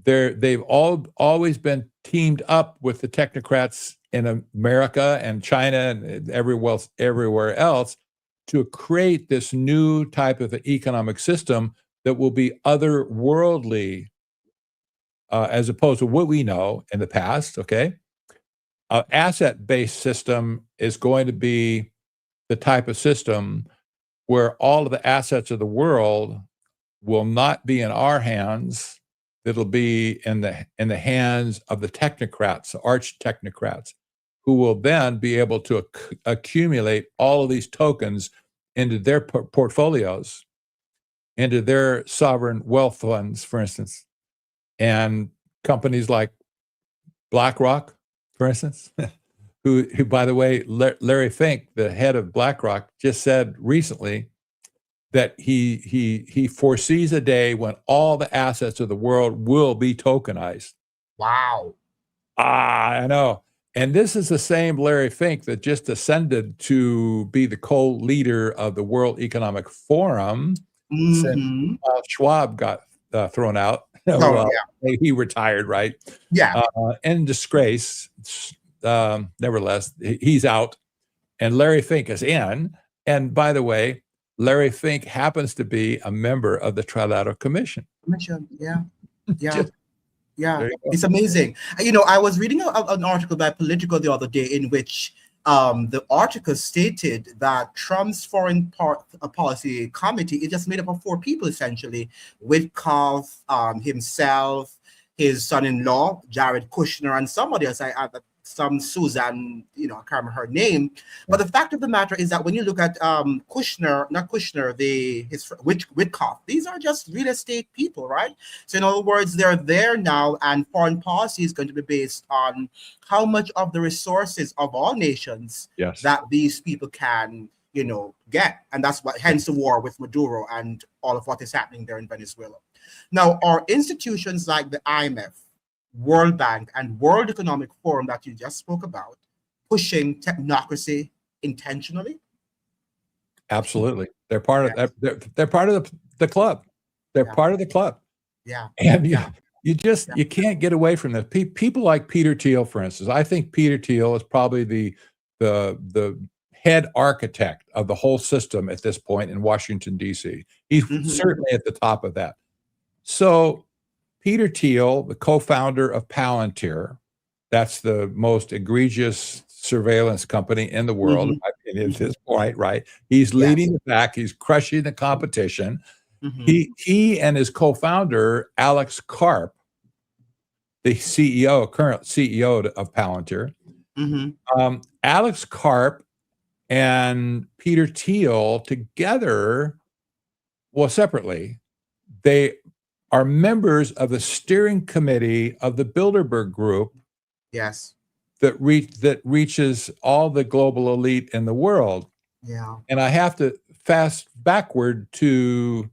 they've always been teamed up with the technocrats in America and China and everywhere else to create this new type of economic system that will be otherworldly, as opposed to what we know in the past, okay? An asset-based system is going to be the type of system where all of the assets of the world will not be in our hands. It'll be in the hands of the technocrats, the arch technocrats, who will then be able to accumulate all of these tokens into their portfolios, into their sovereign wealth funds, for instance. And companies like BlackRock, for instance, who by the way, Larry Fink, the head of BlackRock, just said recently that he foresees a day when all the assets of the world will be tokenized. Wow. I know. And this is the same Larry Fink that just ascended to be the co-leader of the World Economic Forum since Schwab got thrown out. He retired, right? Yeah. In disgrace. Nevertheless, he's out. And Larry Fink is in. And by the way, Larry Fink happens to be a member of the Trilateral Commission. Yeah. Yeah, it's amazing. I was reading an article by Politico the other day in which the article stated that Trump's foreign policy committee is just made up of 4 people, essentially, Witkoff, himself, his son-in-law, Jared Kushner, and somebody else, some Susan, I can't remember her name. But the fact of the matter is that when you look at Witkoff, these are just real estate people, right? So in other words, they're there now, and foreign policy is going to be based on how much of the resources of all nations that these people can, get. And that's hence the war with Maduro and all of what is happening there in Venezuela. Now, are institutions like the IMF, World Bank, and World Economic Forum that you just spoke about pushing technocracy intentionally? Absolutely. They're part of they're part of the club. They're part of the club. Yeah. And you can't get away from this. People like Peter Thiel, for instance. I think Peter Thiel is probably the head architect of the whole system at this point in Washington, D.C. He's certainly at the top of that. So Peter Thiel, the co-founder of Palantir, that's the most egregious surveillance company in the world, in my opinion, at this point, right? He's leading the pack. He's crushing the competition. He and his co-founder, Alex Karp, the current CEO of Palantir, Alex Karp and Peter Thiel together, well, separately, they are members of the steering committee of the Bilderberg Group. Yes. That reaches all the global elite in the world. Yeah. And I have to fast backward to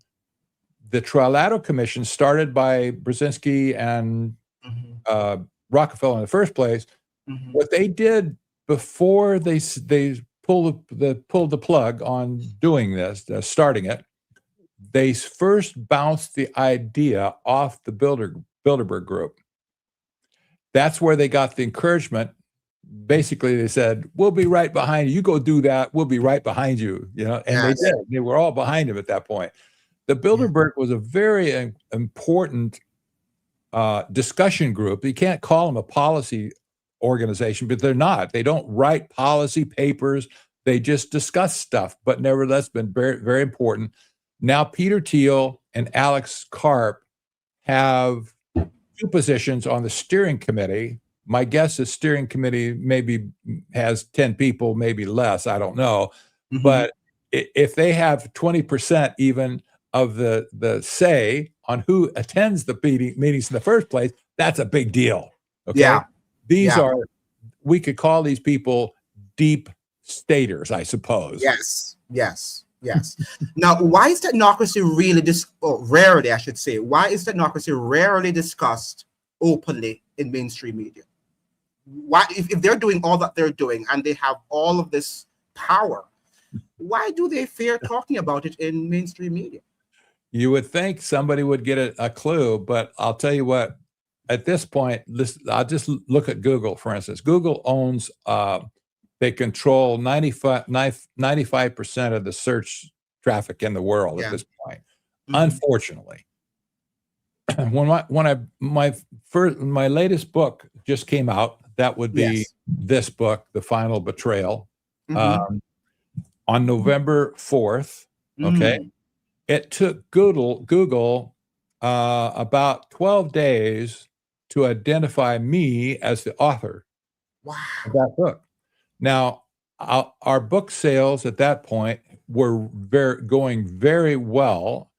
the Trilateral Commission started by Brzezinski and Rockefeller in the first place. What they did before they pulled the plug on doing this, starting it, they first bounced the idea off the Bilderberg Group. That's where they got the encouragement. Basically, they said, "We'll be right behind you. You go do that. We'll be right behind you." And they did. They were all behind him at that point. The Bilderberg was a very important discussion group. You can't call them a policy organization, but they're not. They don't write policy papers. They just discuss stuff, but nevertheless been very, very important. Now, Peter Thiel and Alex Karp have 2 positions on the steering committee. My guess is steering committee maybe has 10 people, maybe less. I don't know. But if they have 20% even of the say on who attends the meetings in the first place, that's a big deal. Okay. Yeah. These are, we could call these people deep staters, I suppose. Yes. Now, why is technocracy rarely, I should say, why is technocracy rarely discussed openly in mainstream media? Why, if they're doing all that they're doing and they have all of this power, why do they fear talking about it in mainstream media? You would think somebody would get a clue, but I'll tell you what, at this point, I'll just look at Google, for instance. Google owns, they control 95% of the search traffic in the world at this point. Unfortunately, when my latest book just came out, that would be this book, The Final Betrayal, on November 4th. Okay. It took Google about 12 days to identify me as the author of that book. Now, our book sales at that point were going very well.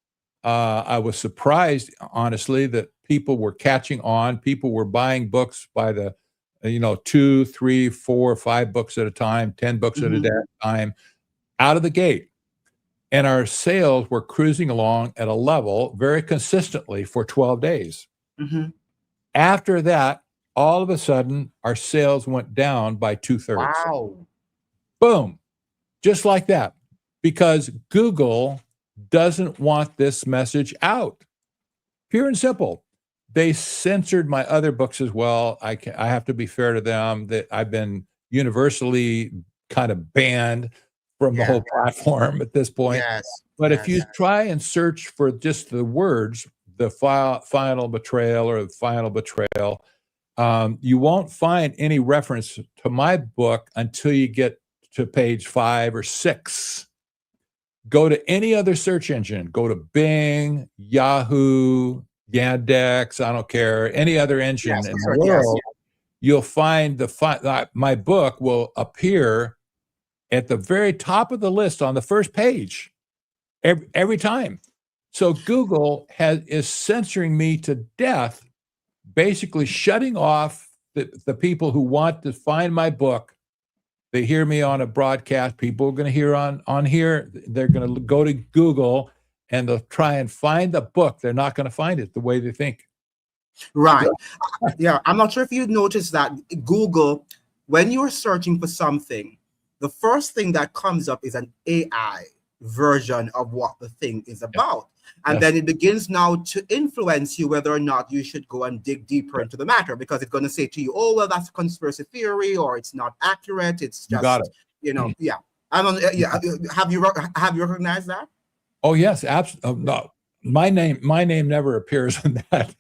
I was surprised, honestly, that people were catching on. People were buying books by the 2, 3, 4, 5 books at a time, 10 books at a time, out of the gate. And our sales were cruising along at a level very consistently for 12 days. After that, all of a sudden, our sales went down by 2/3. Wow. Boom. Just like that. Because Google doesn't want this message out. Pure and simple. They censored my other books as well. I have to be fair to them that I've been universally kind of banned from the whole platform at this point. But if you try and search for just the words, the final betrayal or the final betrayal, you won't find any reference to my book until you get to page 5 or 6. Go to any other search engine. Go to Bing, Yahoo, Yandex, I don't care, any other engine in the world. You'll find my book will appear at the very top of the list on the first page every time. So Google is censoring me to death, basically shutting off the people who want to find my book. They hear me on a broadcast. People are going to hear on here. They're going to go to Google and they'll try and find the book. They're not going to find it the way they think. Right. Yeah. I'm not sure if you noticed that Google, when you're searching for something, the first thing that comes up is an AI version of what the thing is about. And then it begins now to influence you whether or not you should go and dig deeper into the matter, because it's going to say to you, oh, well, that's a conspiracy theory, or it's not accurate. It's just, I don't, have you recognized that? Oh, yes, absolutely. No, my name never appears in that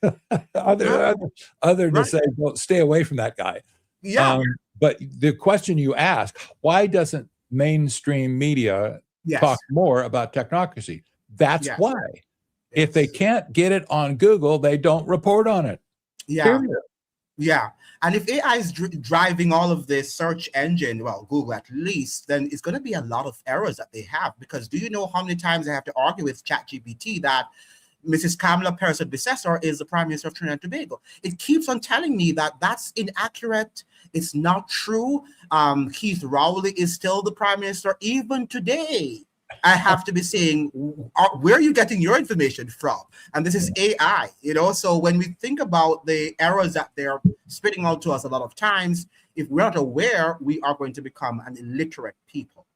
other than to say, well, stay away from that guy. But the question you ask, why doesn't mainstream media talk more about technocracy? That's why. If they can't get it on Google, they don't report on it. Period. Yeah. And if AI is driving all of this search engine, well, Google at least, then it's going to be a lot of errors that they have. Because do you know how many times I have to argue with ChatGPT that Mrs. Kamala Parris Bissessor is the Prime Minister of Trinidad and Tobago? It keeps on telling me that that's inaccurate. It's not true. Keith Rowley is still the Prime Minister even today. I have to be saying, where are you getting your information from? And this is AI, So when we think about the errors that they're spitting out to us a lot of times, if we're not aware, we are going to become an illiterate people.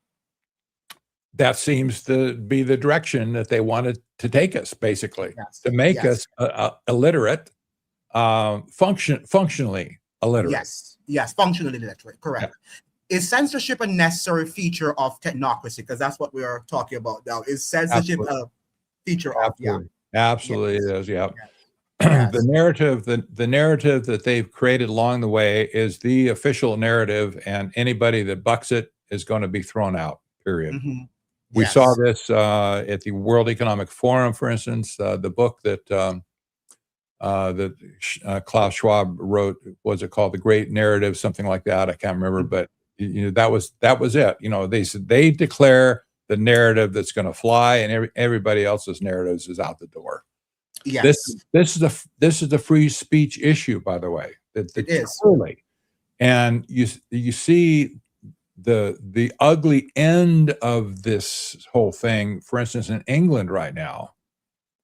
That seems to be the direction that they wanted to take us, basically, to make us illiterate, functionally illiterate. Yes, functionally illiterate, correct. Yeah. Is censorship a necessary feature of technocracy? Because that's what we are talking about now. Is censorship a feature of? Yeah, absolutely it is. Yeah. Yes. The narrative that they've created along the way is the official narrative, and anybody that bucks it is going to be thrown out. Period. Mm-hmm. We saw this at the World Economic Forum, for instance. The book that Klaus Schwab wrote, was it called The Great Narrative, something like that? I can't remember, but that was it. They said they declare the narrative that's going to fly, and everybody else's narratives is out the door. Yes, this is a free speech issue, by the way. It is clearly, and you see the ugly end of this whole thing, for instance, in England right now,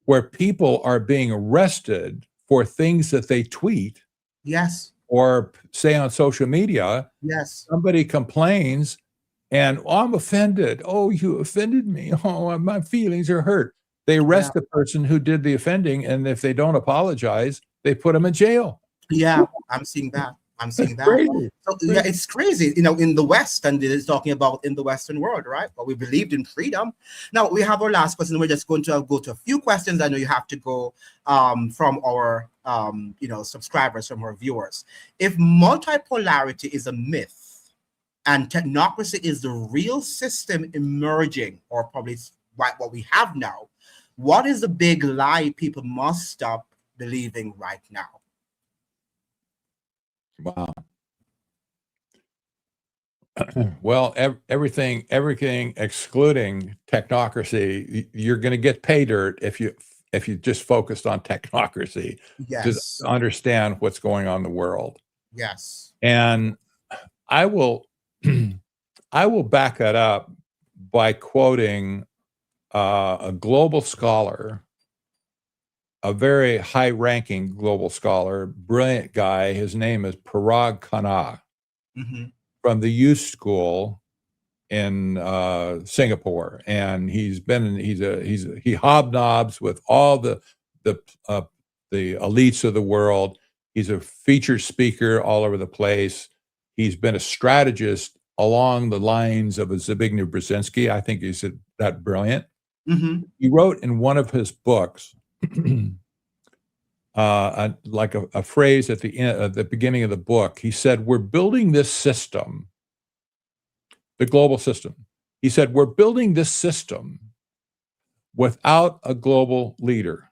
where people are being arrested for things that they tweet. Yes. Or say on social media. Yes. Somebody complains and, I'm offended. Oh, you offended me. Oh, my feelings are hurt. They arrest the person who did the offending, and if they don't apologize, they put them in jail. Yeah, I'm seeing that. Crazy. So, yeah, it's crazy, in the West, and it is talking about in the Western world, right? But we believed in freedom. Now we have our last question. We're just going to go to a few questions. I know you have to go from our subscribers, from our viewers. If multipolarity is a myth and technocracy is the real system emerging, or probably what we have now, what is the big lie people must stop believing right now? Wow. Well, everything excluding technocracy, you're going to get pay dirt if you just focused on technocracy. Yes. To understand what's going on in the world. Yes. And I will back that up by quoting a global scholar, a very high-ranking global scholar, brilliant guy. His name is Parag Khanna, from the youth school in Singapore, and he hobnobs with all the elites of the world. He's a featured speaker all over the place. He's been a strategist along the lines of a Zbigniew Brzezinski. I think he's that brilliant. He wrote in one of his books, like a phrase at the beginning of the book. He said, "We're building this system, the global system." He said, "We're building this system without a global leader."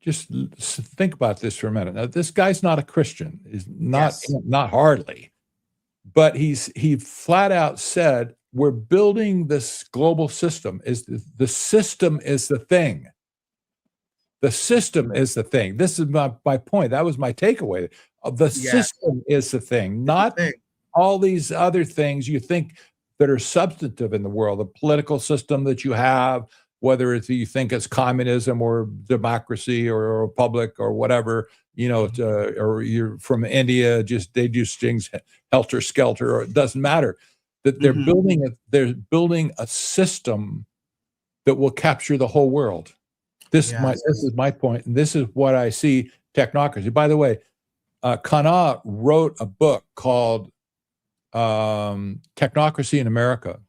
Just think about this for a minute. Now, this guy's not a Christian. He's not hardly, but he flat out said, "We're building this global system. The system is the thing. The system is the thing." This is my point. That was my takeaway. The system is the thing, not all these other things you think that are substantive in the world. The political system that you have, whether you think it's communism or democracy or a republic or whatever, or you're from India, they do things helter skelter, or it doesn't matter. That they're building a system that will capture the whole world. This is my point, and this is what I see technocracy. By the way, Khanna wrote a book called Technocracy in America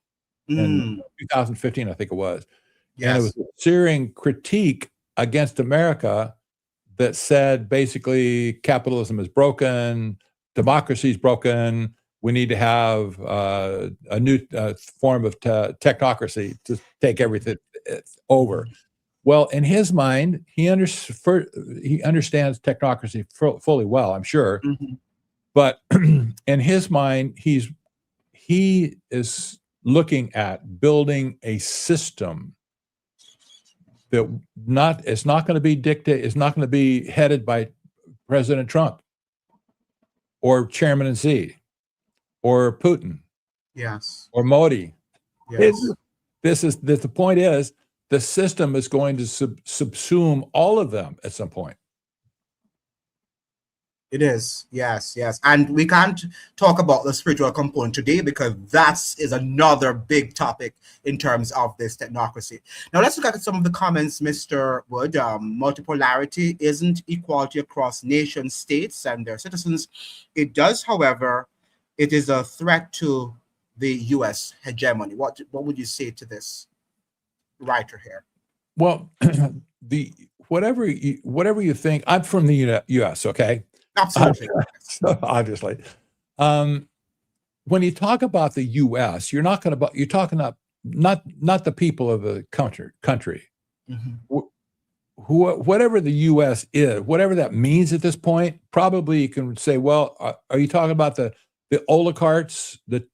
in 2015, I think it was. And it was a searing critique against America that said basically capitalism is broken, democracy is broken, we need to have a new form of technocracy to take everything over. Well, in his mind, he understands technocracy fully well, I'm sure. Mhm. But in his mind, he is looking at building a system that is not going to be headed by President Trump or Chairman Xi or Putin Yes. or Modi. Yes. The point is the system is going to subsume all of them at some point. It is, yes, yes. And we can't talk about the spiritual component today because that is another big topic in terms of this technocracy. Now, let's look at some of the comments, Mr. Wood. Multipolarity isn't equality across nation states and their citizens. It does, however, it is a threat to the U.S. hegemony. What would you say to this writer here? Well, whatever you think, I'm from the U.S., okay? Absolutely. Obviously. When you talk about the U.S., you're talking about not the people of the country. Mm-hmm. Whatever the U.S. is, whatever that means at this point, probably you can say, well, are you talking about the oligarchs, the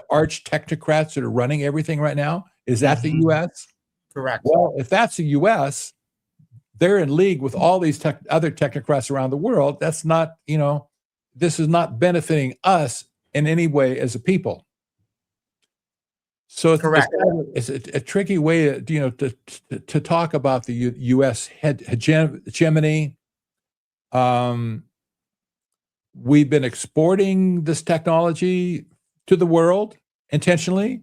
arch technocrats that are running everything right now? Is that the U.S.? Correct. Well, if that's the U.S., they're in league with all these other technocrats around the world. That's not, this is not benefiting us in any way as a people. So it's a tricky way to talk about the U.S. hegemony. We've been exporting this technology to the world intentionally.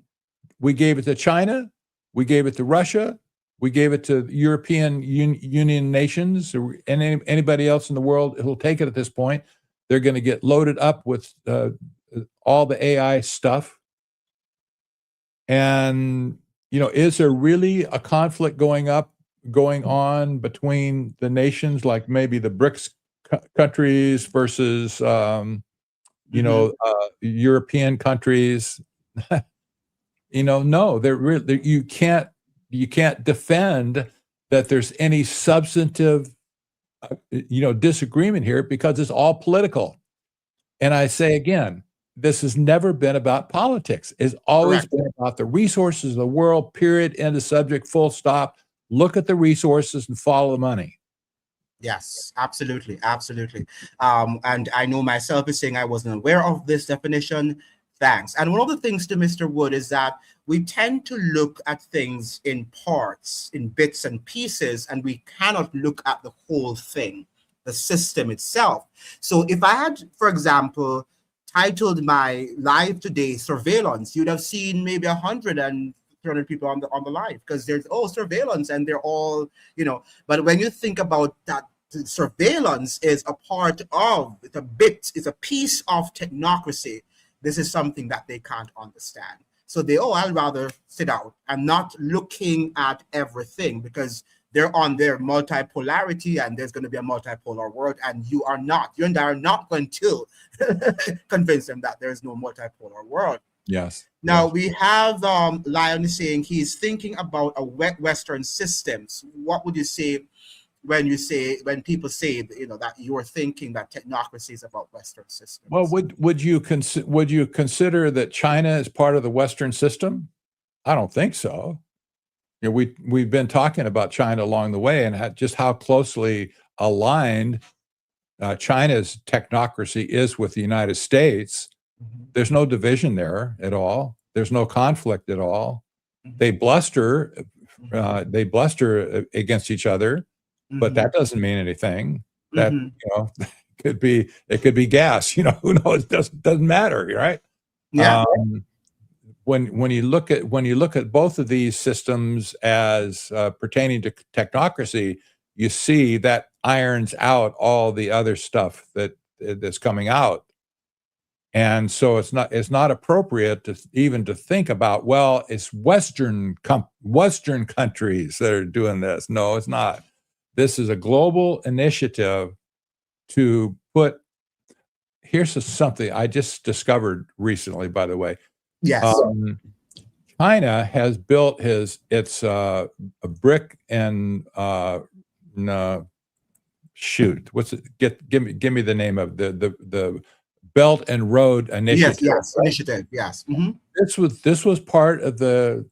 We gave it to China. We gave it to Russia. We gave it to European Union nations and anybody else in the world who'll take it at this point. They're going to get loaded up with all the AI stuff. And, is there really a conflict going on between the nations, like maybe the BRICS countries versus, European countries? No, you can't defend that there's any substantive, disagreement here because it's all political. And I say again, this has never been about politics. It's always been about the resources of the world, period, end of subject, full stop. Look at the resources and follow the money. Yes, absolutely, absolutely. And I know myself is saying I wasn't aware of this definition. Thanks. And one of the things to Mr. Wood is that we tend to look at things in parts, in bits and pieces, and we cannot look at the whole thing, the system itself. So if I had, for example, titled my live today surveillance, you'd have seen maybe 100 and 300 people on the live because there's surveillance and they're all, but when you think about that, surveillance is a part of, it's a piece of technocracy. This is something that they can't understand. So I'd rather sit out and not looking at everything because they're on their multipolarity and there's going to be a multipolar world and you and I are not going to convince them that there's no multipolar world. Yes. Now we have Lion saying he's thinking about a Western systems. What would you say when people say that you're thinking that technocracy is about Western systems? Well, would you consider that China is part of the Western system? I don't think so. We've been talking about China along the way and just how closely aligned China's technocracy is with the United States. Mm-hmm. There's no division there at all. There's no conflict at all. Mm-hmm. They bluster against each other. But that doesn't mean anything. That it could be gas. Who knows? It doesn't matter, right? Yeah. When you look at both of these systems as pertaining to technocracy, you see that irons out all the other stuff that's coming out. And so it's not appropriate to even to think about, well, it's Western countries that are doing this. No, it's not. This is a global initiative to put. Here's something I just discovered recently, by the way. Yes. China has built its a brick and no, shoot, what's it? Give me the name of the Belt and Road Yes, Initiative. yes, initiative, yes. This was part of the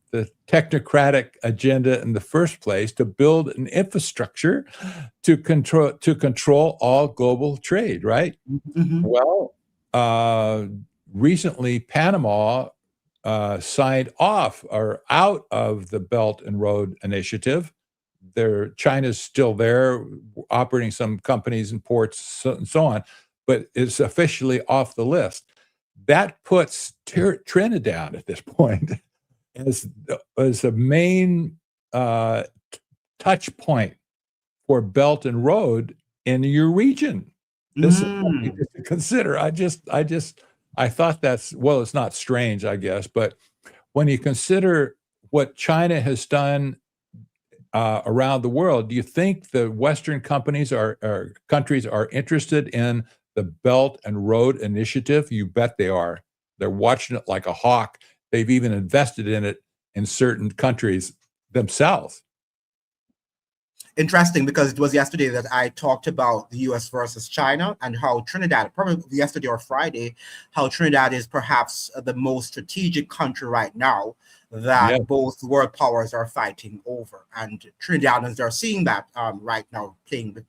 technocratic agenda in the first place, to build an infrastructure to control all global trade, right? Hmm. Well, recently Panama signed off or out of the Belt and Road Initiative. China's still there, operating some companies and ports and so on, but it's officially off the list. That puts Trinidad at this point as a main touch point for Belt and Road in your region. This is something Mm. to consider. I thought well, it's not strange, I guess, but when you consider what China has done around the world, do you think the Western companies or countries are interested in the Belt and Road Initiative? You bet they are. They're watching it like a hawk. They've even invested in it in certain countries themselves. Interesting, because it was yesterday that I talked about the US versus China and how Trinidad, probably yesterday or Friday, how Trinidad is perhaps the most strategic country right now Yeah. that both world powers are fighting over. And Trinidadians are seeing that right now playing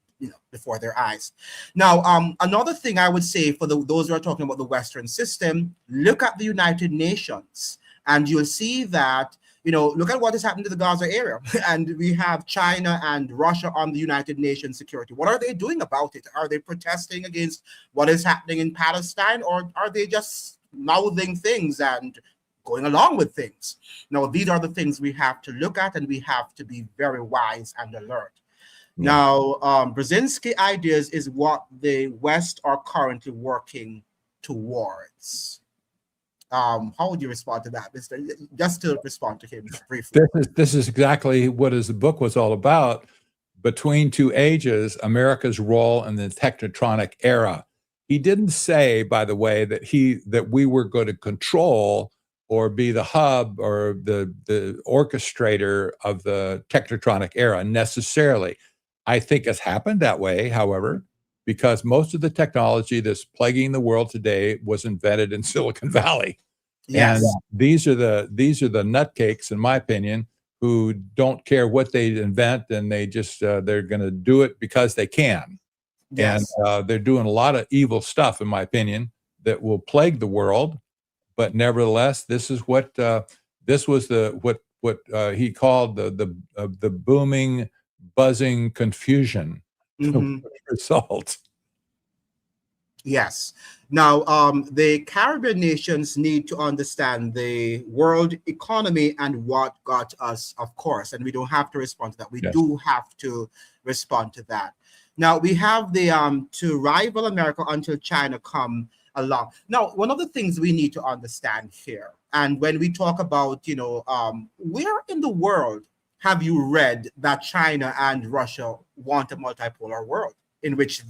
before their eyes. Now, another thing I would say for those who are talking about the Western system, look at the United Nations and you'll see that look at what has happened to the Gaza area. And we have China and Russia on the United Nations security. What are they doing about it? Are they protesting against what is happening in Palestine, or are they just mouthing things and going along with things? Now, these are the things we have to look at, and we have to be very wise and alert. Yeah. Now, Brzezinski ideas is what the West are currently working towards. How would you respond to that, Mister? Just to respond to him briefly. This is exactly what the book was all about. Between Two Ages, America's role in the technotronic era. He didn't say, by the way, that we were going to control or be the hub or the orchestrator of the technotronic era necessarily. I think it's happened that way, however, because most of the technology that's plaguing the world today was invented in Silicon Valley. Yes. And these are the nutcakes, in my opinion, who don't care what they invent, and they just they're going to do it because they can. Yes. And they're doing a lot of evil stuff, in my opinion, that will plague the world. But nevertheless, this is what this was what he called the booming, buzzing confusion result. Yes. Now, the Caribbean nations need to understand the world economy and what got us, of course, and we don't have to respond to that. We do have to respond to that. Now, we have the to rival America until China come along. Now, one of the things we need to understand here, and when we talk about, where in the world have you read that China and Russia want a multipolar world in which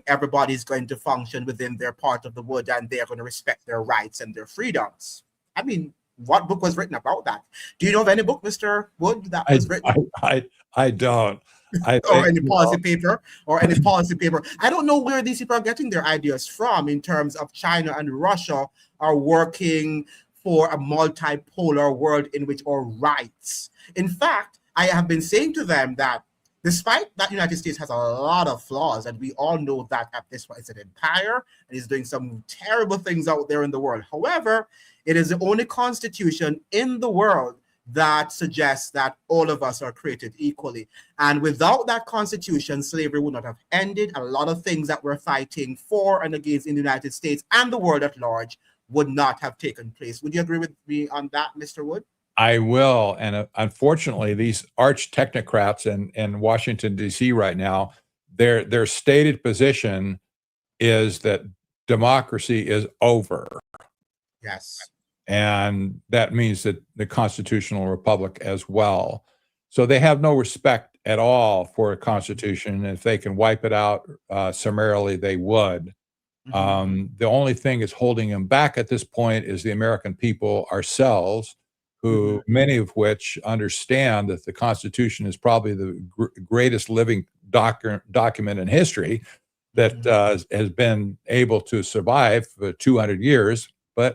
everybody's going to function within their part of the wood, and they're going to respect their rights and their freedoms? I mean, what book was written about that? Do you know of any book, Mr. Wood, that was written? I don't. Or any policy paper. I don't know where these people are getting their ideas from in terms of China and Russia are working for a multipolar world in which our rights. In fact, I have been saying to them that despite that United States has a lot of flaws, and we all know that at this point it's an empire and is doing some terrible things out there in the world. However, it is the only constitution in the world that suggests that all of us are created equally. And without that constitution, slavery would not have ended. A lot of things that we're fighting for and against in the United States and the world at large would not have taken place. Would you agree with me on that, Mr. Wood? I will. And unfortunately, these arch technocrats in Washington, D.C. right now, their stated position is that democracy is over. Yes. And that means that the constitutional republic as well. So they have no respect at all for a constitution. If they can wipe it out summarily, they would. The only thing that's holding him back at this point is the American people ourselves, who many of which understand that the Constitution is probably the greatest living document in history that has been able to survive for 200 years. But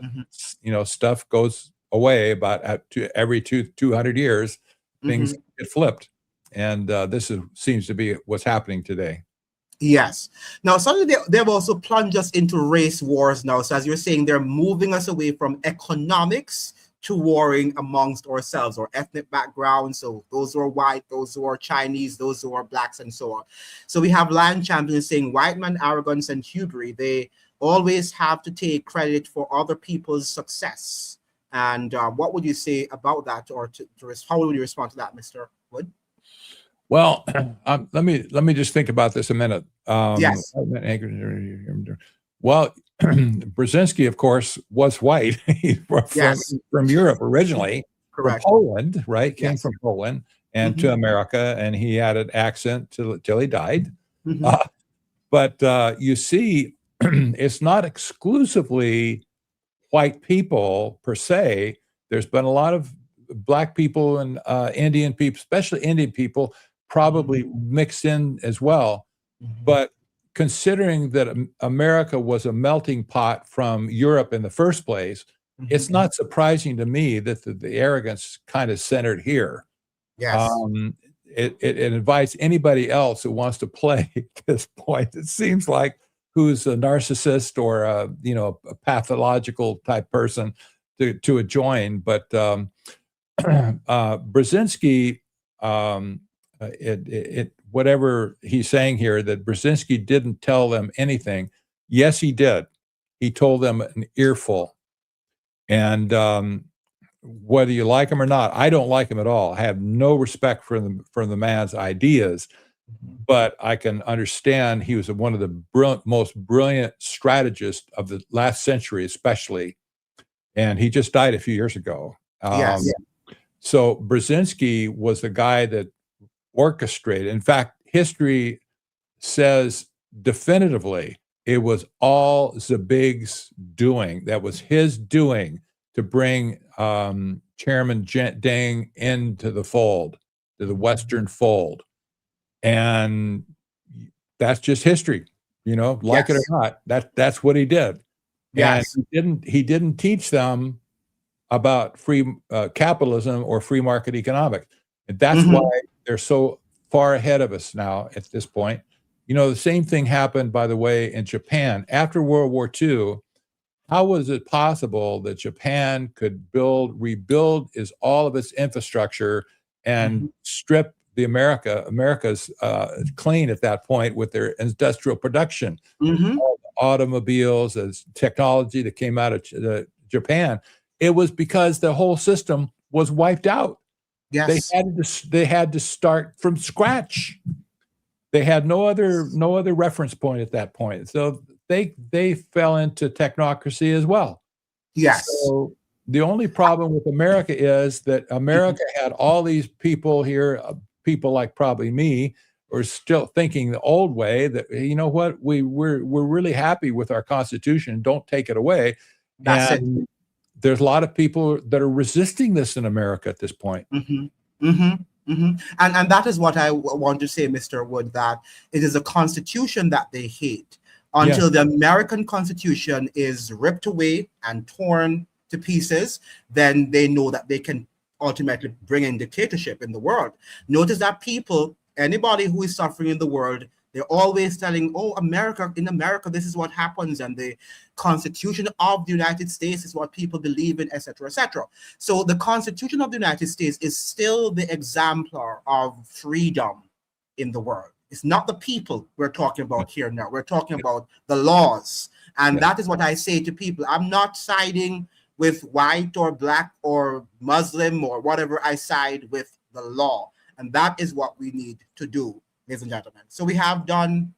stuff goes away about every 200 years. Things get flipped, and seems to be what's happening today. Yes. Now, suddenly they've also plunged us into race wars now. So as you're saying, they're moving us away from economics to warring amongst ourselves or ethnic backgrounds. So those who are white, those who are Chinese, those who are blacks, and so on. So we have Lion Champions saying white man arrogance and hubris. They always have to take credit for other people's success. And what would you say about that, or how would you respond to that, Mr. Wood? Well, let me just think about this a minute. Yes. Well, Brzezinski, of course, was white from Europe originally, correct, from Poland, right? Came from Poland and to America, and he had an accent till he died. But you see, it's not exclusively white people per se. There's been a lot of Black people and Indian people, especially Indian people, probably mixed in as well. But considering that America was a melting pot from Europe in the first place, it's not surprising to me that the arrogance kind of centered here. Yes. It invites anybody else who wants to play at this point, it seems like, who's a narcissist or a pathological type person to join. But Brzezinski, whatever he's saying here, that Brzezinski didn't tell them anything. Yes, he did. He told them an earful. And whether you like him or not, I don't like him at all. I have no respect for the man's ideas, but I can understand he was one of the most brilliant strategists of the last century, especially. And he just died a few years ago. Yes. So Brzezinski was the guy that orchestrated. In fact, history says definitively it was all Zabig's doing. That was his doing to bring Chairman Deng into the fold, to the Western fold. And that's just history, like it or not. That's what he did. Yes. And he didn't teach them about free capitalism or free market economics. And that's why they're so far ahead of us now at this point. The same thing happened, by the way, in Japan. After World War II, how was it possible that Japan could rebuild all of its infrastructure and strip America's clean at that point with their industrial production, all the automobiles, as technology that came out of Japan? It was because the whole system was wiped out. Yes. They had to start from scratch. They had no other reference point at that point. So they fell into technocracy as well. Yes. So the only problem with America is that America had all these people here, people like probably me, are still thinking the old way, that, what, we're really happy with our Constitution, don't take it away. That's it. There's a lot of people that are resisting this in America at this point. And that is what I want to say, Mr. Wood, that it is a constitution that they hate. Until the American Constitution is ripped away and torn to pieces, then they know that they can ultimately bring in dictatorship in the world. Notice that anybody who is suffering in the world, they're always telling, in America, this is what happens, and the Constitution of the United States is what people believe in, etc., etc. So the Constitution of the United States is still the exemplar of freedom in the world. It's not the people we're talking about here now. We're talking about the laws. And that is what I say to people. I'm not siding with white or black or Muslim or whatever. I side with the law. And that is what we need to do, ladies and gentlemen. So we have done,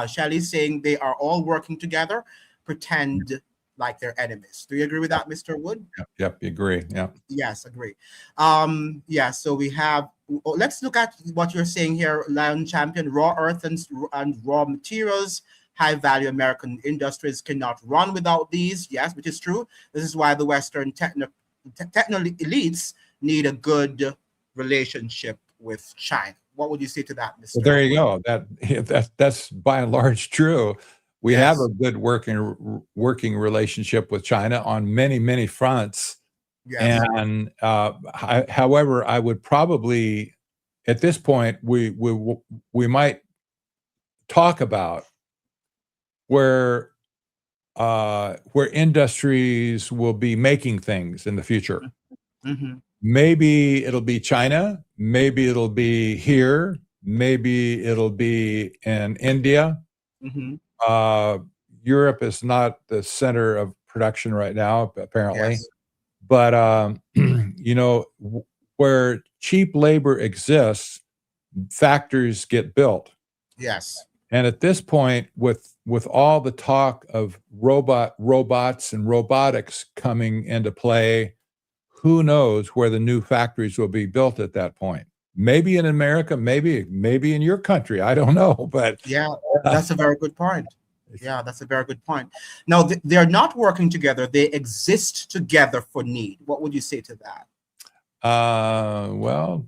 Shelley saying they are all working together, pretend like they're enemies. Do you agree with that, Mr. Wood? Yep, agree. Yeah. Yes, agree. So we have, let's look at what you're saying here, Lion Champion. Raw earth and raw materials high-value American industries cannot run without these. Yes, which is true. This is why the Western techno elites need a good relationship with China. What would you say to that, Well, Mr. there you Wood? go. That's by and large true. We have a Yes, good working relationship with China on many fronts. yes, And however, I would probably, at this point, we might talk about where industries will be making things in the future. mm-hmm. Maybe it'll be China, maybe it'll be here, maybe it'll be in India. Mm-hmm. Uh, Europe is not the center of production right now, apparently. Yes, But you know, where cheap labor exists, factories get built. yes, And at this point, with all the talk of robots and robotics coming into play, who knows where the new factories will be built at that point? Maybe in America, maybe in your country. I don't know, but yeah, that's a very good point. Yeah, that's a very good point. Now, they're not working together. They exist together for need. What would you say to that? well,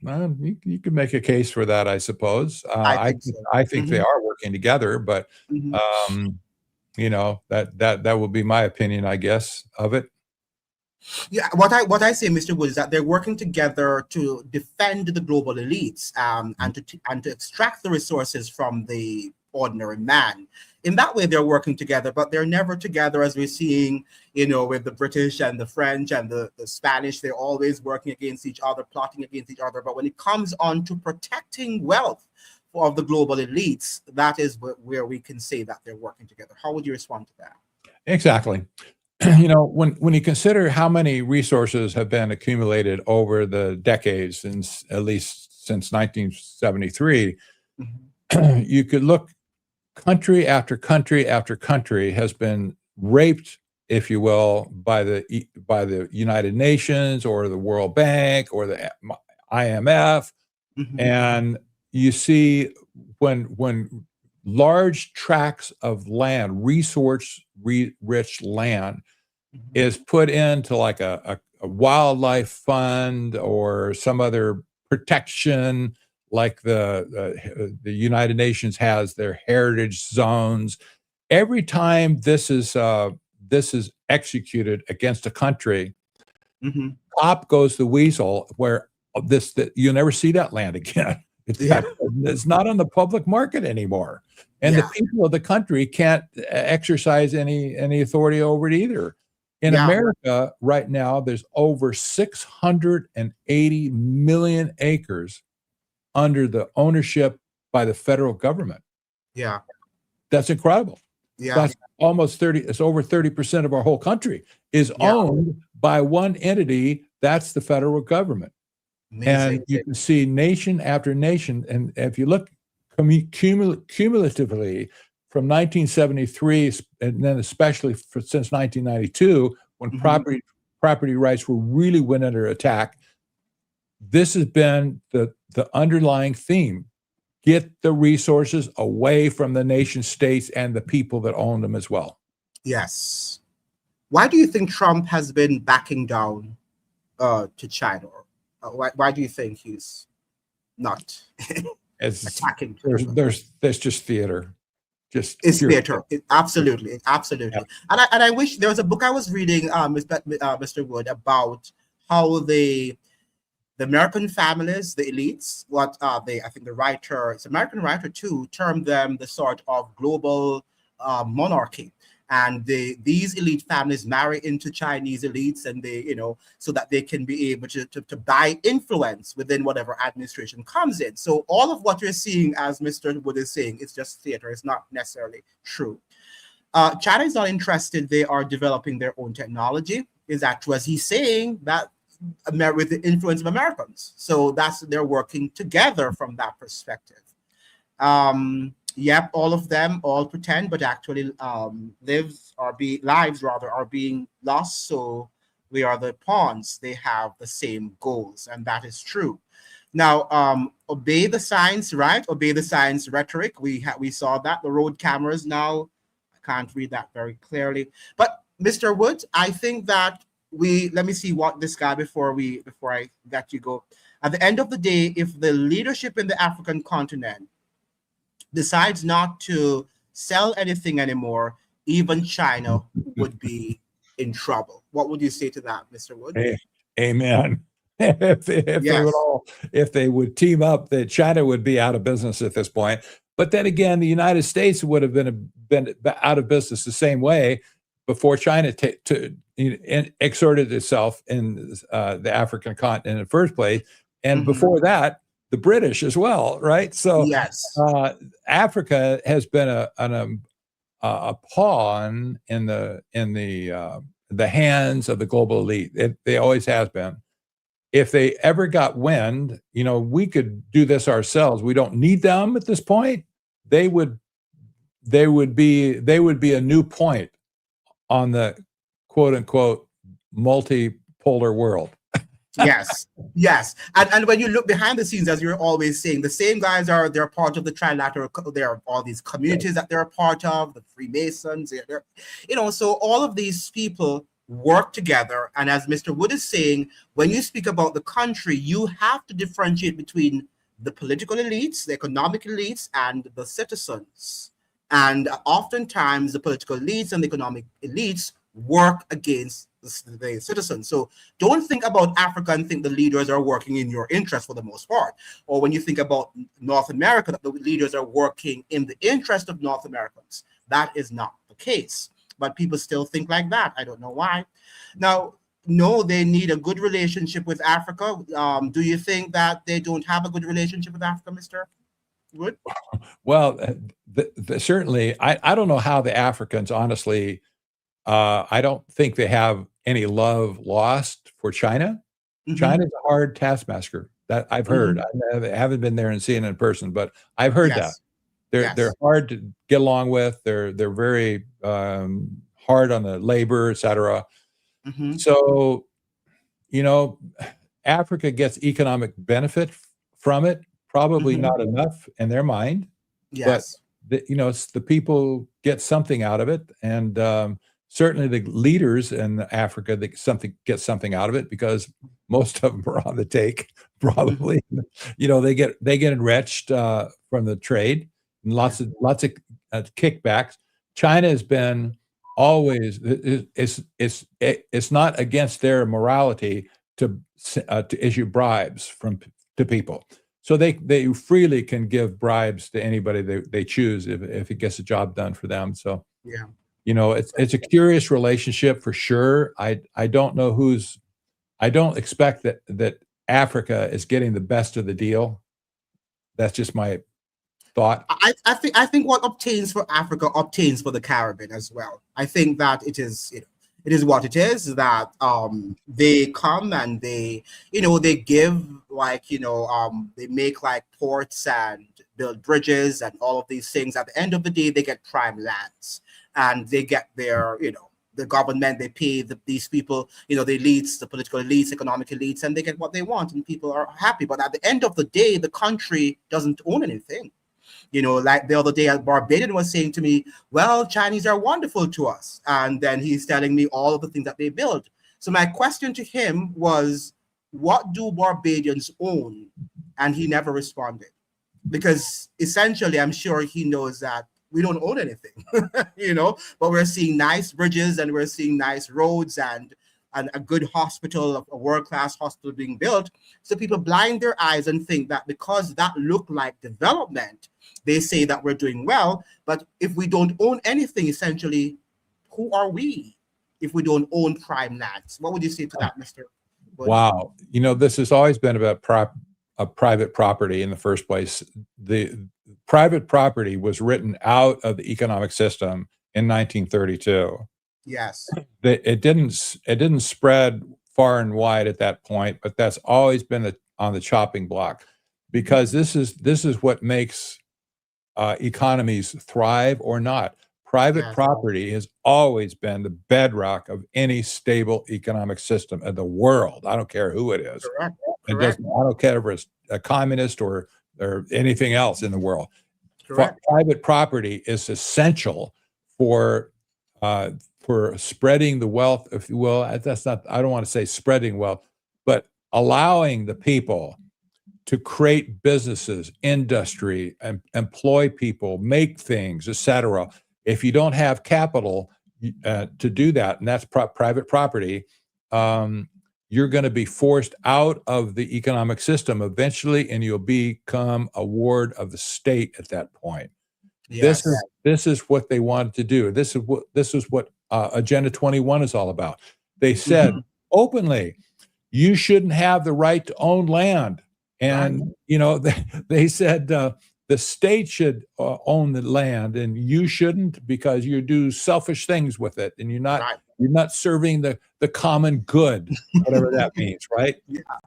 you could make a case for that, I suppose. I think so. I think they Mm-hmm. are working together, but Mm-hmm. you know, that would be my opinion, I guess, of it. Yeah, what I say, Mr. Wood, is that they're working together to defend the global elites, and to extract the resources from the ordinary man. In that way, they're working together, but they're never together as we're seeing, with the British and the French and the Spanish. They're always working against each other, plotting against each other. But when it comes on to protecting wealth of the global elites, that is where we can say that they're working together. How would you respond to that? Exactly. Yeah. You know, when you consider how many resources have been accumulated over the decades, since at least since 1973, Mhm. you could look, country after country after country has been raped, if you will, by the United Nations or the World Bank or the IMF. Mhm. And you see, when large tracts of land, rich land, Mhm. is put into like a wildlife fund or some other protection, like the United Nations has their heritage zones. Every time this is executed against a country, Mhm. up goes the weasel, where that you never see that land again. Yeah. It's not on the public market anymore, and the Yeah. people of the country can't exercise any authority over it either. In Yeah. America right now, there's over 680 million acres under the ownership by the federal government. Yeah. That's incredible. Yeah. That's almost 30, it's over 30% of our whole country is Yeah. owned by one entity. That's the federal government. And Amazing. you can see nation after nation. And if you look cumulatively from 1973, and then especially since 1992, when Mhm. property rights really went under attack, this has been the underlying theme. Get the resources away from the nation states and the people that own them as well. Yes. Why do you think Trump has been backing down to China? Why do you think he's not It's attacking China? there's just theater, just It's pure theater. Absolutely, theater. absolutely. And I wish there was a book I was reading, Mr. Wood, about how the American families, the elites, I think the writer, it's an American writer too, termed them the sort of global monarchy. And these elite families marry into Chinese elites, and so that they can be able to buy influence within whatever administration comes in. So all of what you're seeing, as Mr. Wood is saying, it's just theater. It's not necessarily true. China is not interested. They are developing their own technology. Is that true? As he's saying that with the influence of Americans. So they're working together from that perspective. Yep, all of them all pretend, but actually lives rather are being lost. So we are the pawns. They have the same goals, and that is true. Now, obey the science, right? Obey the science rhetoric. We saw that the road cameras now can't read that very clearly. But Mr. Wood, I think that let me see what this guy before I let you go. At the end of the day, if the leadership in the African continent decides not to sell anything anymore, even China would be in trouble. What would you say to that, Mr. Wood? Amen. If they would team up, that China would be out of business at this point. But then again, the United States would have been out of business the same way before China exerted itself in the African continent in the first place, and before that, the British as well, right? So yes, Africa has been a pawn in the hands of the global elite. They always has been. If they ever got wind, we could do this ourselves. We don't need them at this point. They would be a new point on the quote unquote multipolar world. yes. And when you look behind the scenes, as you're always saying, the same guys they're part of the trilateral. There are all these communities that they're a part of, the Freemasons. So all of these people work together. And as Mr. Wood is saying, when you speak about the country, you have to differentiate between the political elites, the economic elites, and the citizens. And oftentimes, the political elites and the economic elites work against the citizens. So don't think about Africa and think the leaders are working in your interest for the most part. Or when you think about North America, that the leaders are working in the interest of North Americans. That is not the case. But people still think like that. I don't know why. Now, no, they need a good relationship with Africa. Do you think that they don't have a good relationship with Africa, Mr. Wood? Well, certainly, I don't know how the Africans, honestly, I don't think they have any love lost for China. China's a hard taskmaster. That I've heard. I haven't been there and seen it in person, but I've heard that. They're hard to get along with. They're very hard on the labor, et cetera. So, Africa gets economic benefit from it. Probably not enough in their mind. Yes. But the people get something out of it, and certainly the leaders in Africa get something out of it, because most of them are on the take. Probably, they get enriched from the trade. And lots of kickbacks. China has been always it's not against their morality to issue bribes to people, so they freely can give bribes to anybody they choose if it gets the job done for them. So it's a curious relationship for sure. I don't know I don't expect that Africa is getting the best of the deal. That's just my thought. I think what obtains for Africa obtains for the Caribbean as well. I think that it is what it is, that they come and they give they make like ports and build bridges and all of these things. At the end of the day, they get prime lands, and they get their the government, they pay these people, the elites, the political elites, economic elites, and they get what they want, and people are happy. But at the end of the day, the country doesn't own anything. Like the other day, a Barbadian was saying to me, well, Chinese are wonderful to us. And then he's telling me all of the things that they build. So my question to him was, what do Barbadians own? And he never responded. Because essentially, I'm sure he knows that we don't own anything, but we're seeing nice bridges, and we're seeing nice roads, and a good hospital, a world-class hospital being built. So people blind their eyes and think that because that looked like development, they say that we're doing well. But if we don't own anything, essentially, who are we if we don't own prime lands? What would you say to that, Mr. Wood? Wow. This has always been about private property in the first place. The private property was written out of the economic system in 1932. Yes. It didn't spread far and wide at that point, but that's always been on the chopping block, because this is what makes economies thrive or not. Private property has always been the bedrock of any stable economic system in the world. I don't care who it is. Correct. I don't care if it's a communist or anything else in the world. Correct. Private property is essential for spreading the wealth, if you will. That's not, I don't want to say spreading wealth, but allowing the people to create businesses, industry, and employ people, make things, etc. If you don't have capital to do that, and that's private property, you're going to be forced out of the economic system eventually, and you'll become a ward of the state at that point. Yes. This is what they wanted to do. This is what Agenda 21 is all about. They said openly, you shouldn't have the right to own land. And, they said the state should own the land and you shouldn't, because you do selfish things with it and you're not serving the common good, whatever that means, right?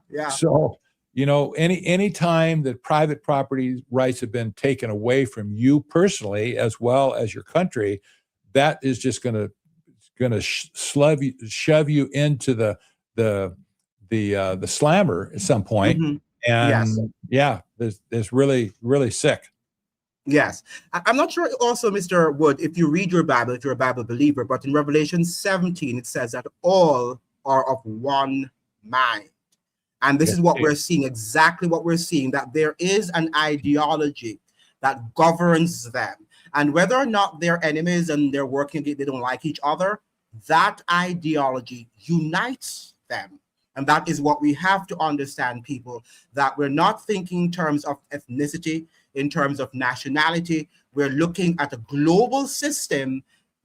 Yeah. So, any time that private property rights have been taken away from you personally, as well as your country, that is just going to shove you into the slammer at some point. And it's really, really sick. Yes. I'm not sure also, Mr. Wood, if you read your Bible, if you're a Bible believer, but in Revelation 17, it says that all are of one mind. And this is what we're seeing, exactly what we're seeing, that there is an ideology that governs them. And whether or not they're enemies and they're working, they don't like each other, that ideology unites them. And that is what we have to understand, people, that we're not thinking in terms of ethnicity, in terms of nationality. We're looking at a global system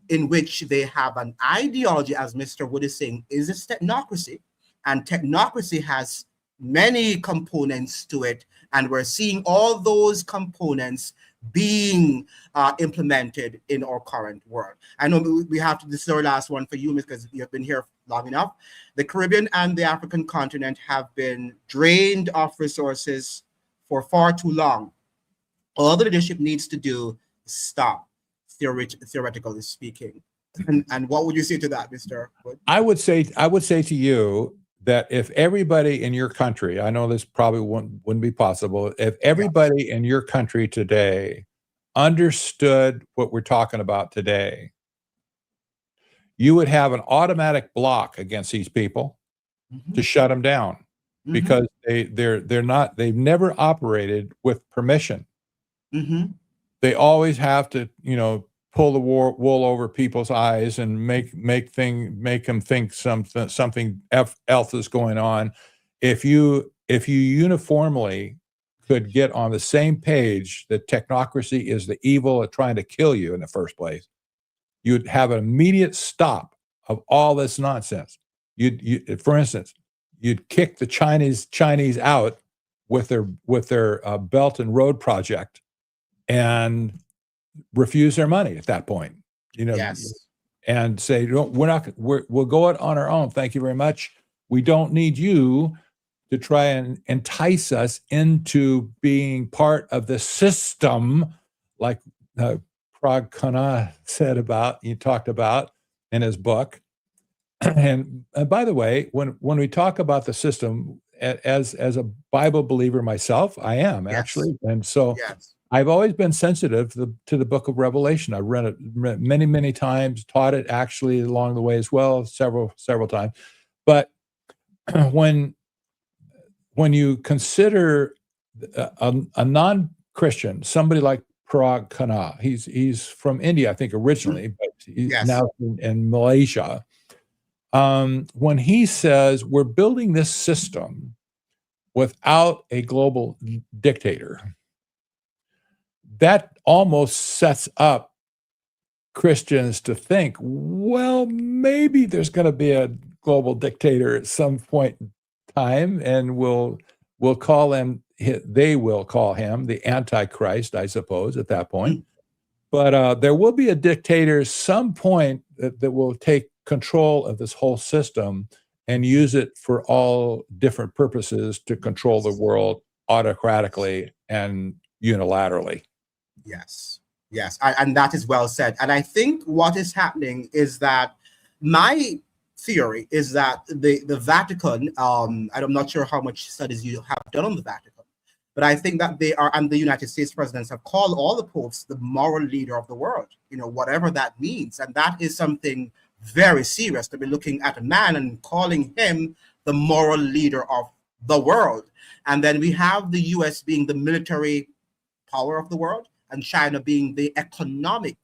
in which they have an ideology, as Mr. Wood is saying, is this technocracy. And technocracy has many components to it. And we're seeing all those components being implemented in our current world. I know we have to, this is our last one for you, because you've been here long enough. The Caribbean and the African continent have been drained of resources for far too long. All the leadership needs to do is stop, theoretically speaking. And what would you say to that, Mr. Wood? I would say to you that if everybody in your country, I know this probably wouldn't be possible, if everybody in your country today understood what we're talking about today, you would have an automatic block against these people to shut them down, because they've never operated with permission. They always have to, pull the wool over people's eyes and make them think something else is going on. If you uniformly could get on the same page that technocracy is the evil of trying to kill you in the first place, you'd have an immediate stop of all this nonsense. For instance, you'd kick the Chinese out with their Belt and Road project and refuse their money at that point, and say, we'll go it on our own. Thank you very much. We don't need you to try and entice us into being part of the system, like Prague Kana talked about in his book. And by the way, when we talk about the system, as a Bible believer myself, I am actually, and so. I've always been sensitive to the book of Revelation. I've read it many, many times, taught it actually along the way as well, several times. But when you consider a non-Christian, somebody like Parag Khanna, he's from India, I think, originally, but he's now in Malaysia. When he says we're building this system without a global dictator, that almost sets up Christians to think, well, maybe there's going to be a global dictator at some point in time, and we'll call him, they will call him the Antichrist, I suppose, at that point. But there will be a dictator at some point that will take control of this whole system and use it for all different purposes to control the world autocratically and unilaterally. Yes, and that is well said. And I think what is happening is that my theory is that the Vatican, I'm not sure how much studies you have done on the Vatican, But I think that they are, and the United States presidents have called all the popes the moral leader of the world, whatever that means. And that is something very serious, to be looking at a man and calling him the moral leader of the world. And then we have the US being the military power of the world and China being the economic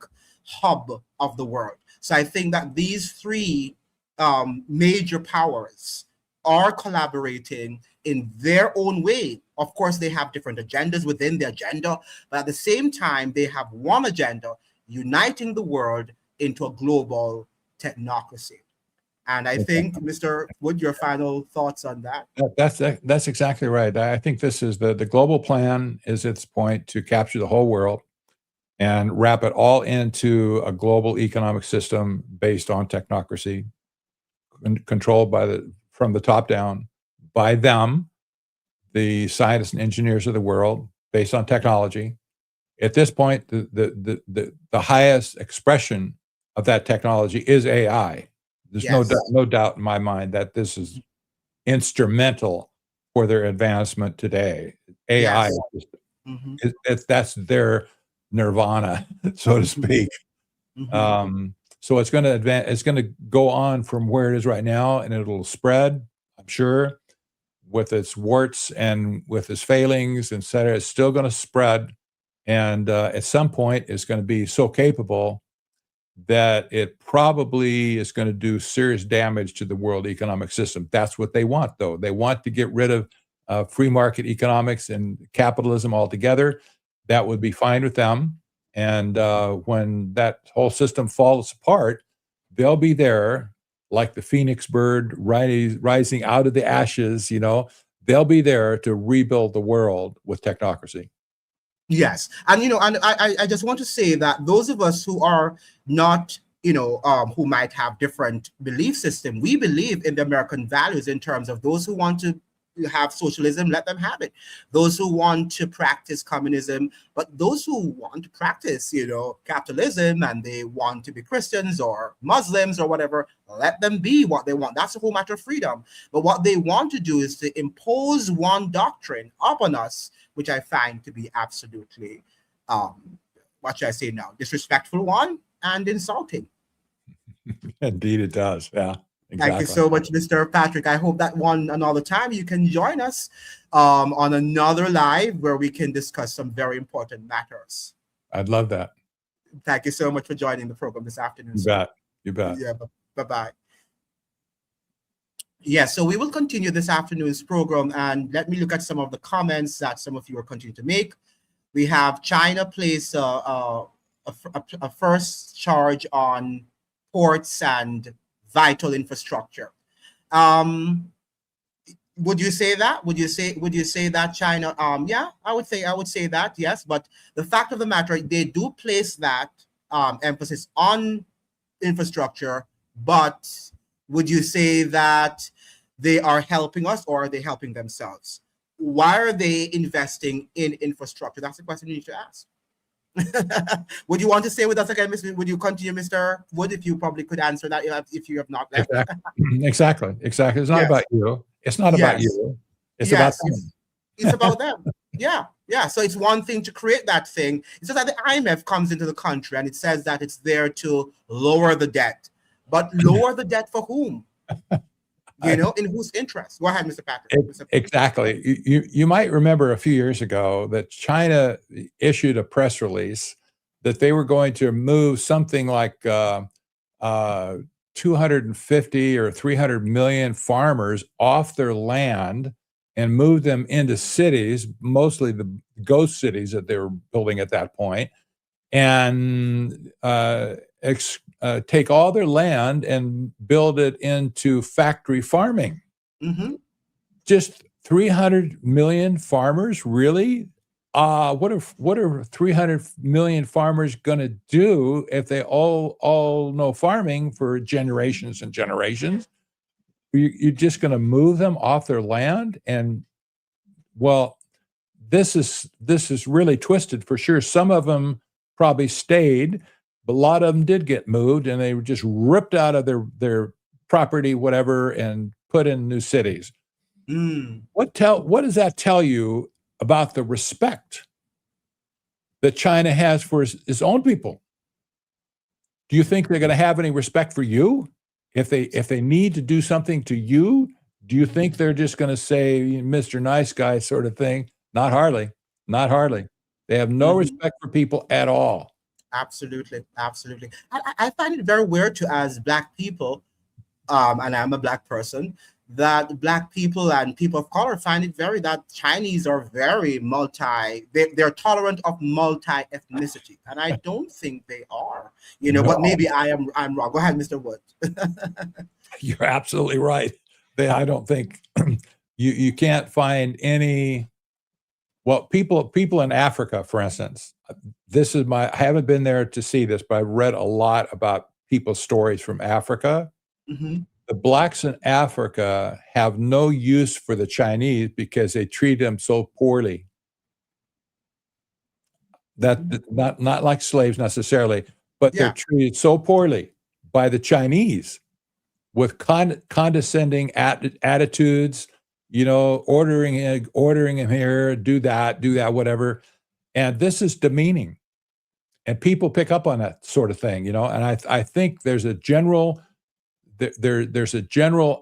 hub of the world. So I think that these three major powers are collaborating in their own way. Of course, they have different agendas within the agenda, but at the same time, they have one agenda, uniting the world into a global technocracy. And I think, Mr. Wood, your final thoughts on that? That's exactly right. I think this is the global plan is its point to capture the whole world and wrap it all into a global economic system based on technocracy, controlled from the top down by them, the scientists and engineers of the world, based on technology. At this point, the highest expression of that technology is AI. There's no doubt in my mind that this is instrumental for their advancement today. AI, that's their nirvana, so to speak. So it's going to advance. It's going to go on from where it is right now, and it'll spread, I'm sure, with its warts and with its failings, et cetera. It's still going to spread, and at some point, it's going to be so capable that it probably is going to do serious damage to the world economic system. That's what they want, though. They want to get rid of free market economics and capitalism altogether. That would be fine with them. And when that whole system falls apart, they'll be there like the phoenix bird rising out of the ashes. They'll be there to rebuild the world with technocracy. Yes. And, and I just want to say that those of us who are not, who might have different belief system, we believe in the American values in terms of those who want to have socialism, let them have it. Those who want to practice communism, but those who want to practice, capitalism, and they want to be Christians or Muslims or whatever, let them be what they want. That's the whole matter of freedom. But what they want to do is to impose one doctrine upon us, which I find to be absolutely, what should I say now, disrespectful one and insulting. Indeed it does, yeah. Exactly. Thank you so much, Mr. Patrick. I hope that another time you can join us on another live where we can discuss some very important matters. I'd love that. Thank you so much for joining the program this afternoon. You bet. Yeah, bye-bye. Yeah, so we will continue this afternoon's program, and let me look at some of the comments that some of you are continuing to make. We have China placed a first charge on ports and vital infrastructure. Would you say that? Would you say that China? Yeah, I would say that, yes. But the fact of the matter, they do place that emphasis on infrastructure. But would you say that they are helping us, or are they helping themselves? Why are they investing in infrastructure? That's the question you need to ask. Would you want to stay with us again, Mr. Would you continue, Mr. Wood, if you probably could answer that if you have not left? Exactly. It's not about you. It's not about you. It's about them. It's about them. Yeah. So it's one thing to create that thing. It's just that the IMF comes into the country and it says that it's there to lower the debt. But lower the debt for whom? In whose interest? Go ahead, Mr. Patrick. Exactly. You might remember a few years ago that China issued a press release that they were going to move something like 250 or 300 million farmers off their land and move them into cities, mostly the ghost cities that they were building at that point, and take all their land and build it into factory farming. Just 300 million farmers, really? What are 300 million farmers going to do if they all know farming for generations and generations? You're just going to move them off their land? And well, this is really twisted for sure. Some of them probably stayed, but a lot of them did get moved, and they were just ripped out of their property, whatever, and put in new cities. What does that tell you about the respect that China has for its own people. Do you think they're going to have any respect for you if they need to do something to you? Do you think they're just going to say, Mr. Nice Guy sort of thing? Not hardly. Not hardly. They have no respect for people at all. Absolutely, absolutely. I find it very weird to, as Black people, and I'm a Black person, that Black people and people of color find it very that Chinese are very they're tolerant of multi-ethnicity, and I don't think they are. But maybe I'm wrong. Go ahead, Mr. Wood. You're absolutely right. I don't think you can't find any. Well, people in Africa, for instance, I haven't been there to see this, but I've read a lot about people's stories from Africa. Mm-hmm. The Blacks in Africa have no use for the Chinese because they treat them so poorly. That not like slaves necessarily, but they're treated so poorly by the Chinese with condescending attitudes. Ordering him here, do that, whatever. And this is demeaning. And people pick up on that sort of thing, and I think there's a general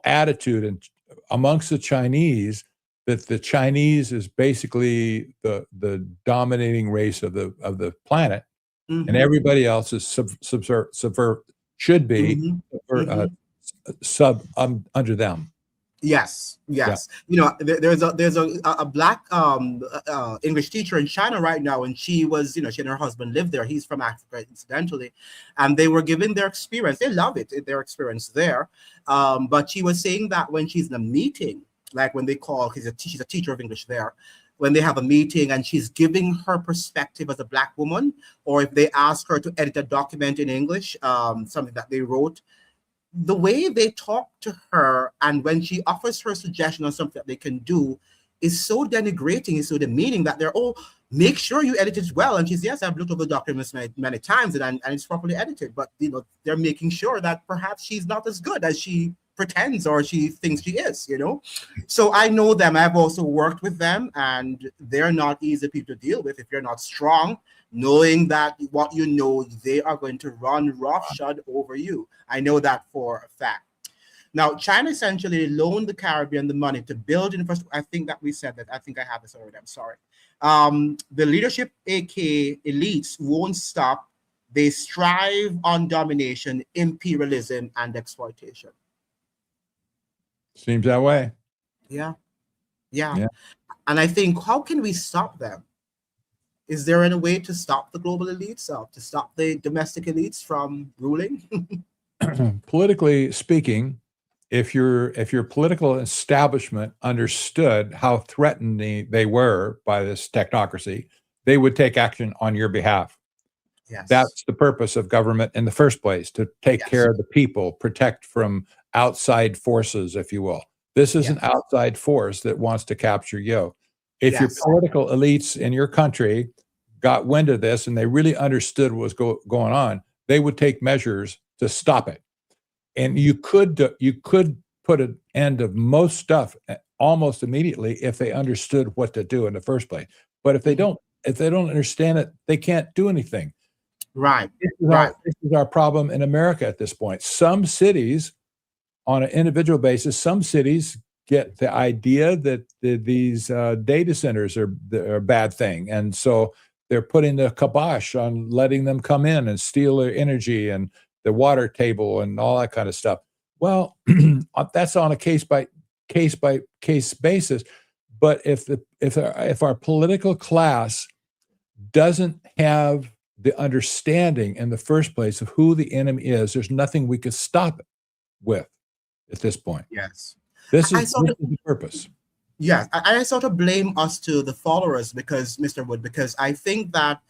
attitude amongst the Chinese that the Chinese is basically the dominating race of the planet, and everybody else is should be under them. Yes. Yeah. There's a Black English teacher in China right now, and she and her husband lived there. He's from Africa, incidentally, and they were giving their experience. They love it, their experience there. But she was saying that when she's in a meeting, like when they call, she's a teacher of English there, when they have a meeting and she's giving her perspective as a Black woman, or if they ask her to edit a document in English, something that they wrote, the way they talk to her and when she offers her suggestion on something that they can do is so denigrating, is so demeaning that they're, make sure you edit it well. And she's, yes, I've looked over the documents many times and it's properly edited. But, they're making sure that perhaps she's not as good as she pretends or she thinks she is, So I know them. I've also worked with them, and they're not easy people to deal with if you're not strong, knowing that what they are going to run roughshod over you. I know that for a fact. Now, China essentially loaned the Caribbean the money to build infrastructure. I think that we said that. I think I have this already. I'm sorry. The leadership, aka elites, won't stop. They strive on domination, imperialism, and exploitation. Seems that way. Yeah. And I think, how can we stop them? Is there any way to stop the global elites, to stop the domestic elites from ruling? Politically speaking, if your political establishment understood how threatening they were by this technocracy, they would take action on your behalf. Yes. That's the purpose of government in the first place, to take care of the people, protect from outside forces, if you will. This is an outside force that wants to capture you. If your political elites in your country got wind of this and they really understood what was going on, they would take measures to stop it. And you could put an end of most stuff almost immediately if they understood what to do in the first place. But if they don't understand it, they can't do anything. Right. This is our problem in America at this point. Some cities, on an individual basis, some cities get the idea that these data centers are a bad thing, and so they're putting the kibosh on letting them come in and steal their energy and the water table and all that kind of stuff. Well, that's on a case by case basis. But if our political class doesn't have the understanding in the first place of who the enemy is, there's nothing we could stop it with at this point. Yes. This is the purpose. Yeah, I sort of blame us to the followers because I think that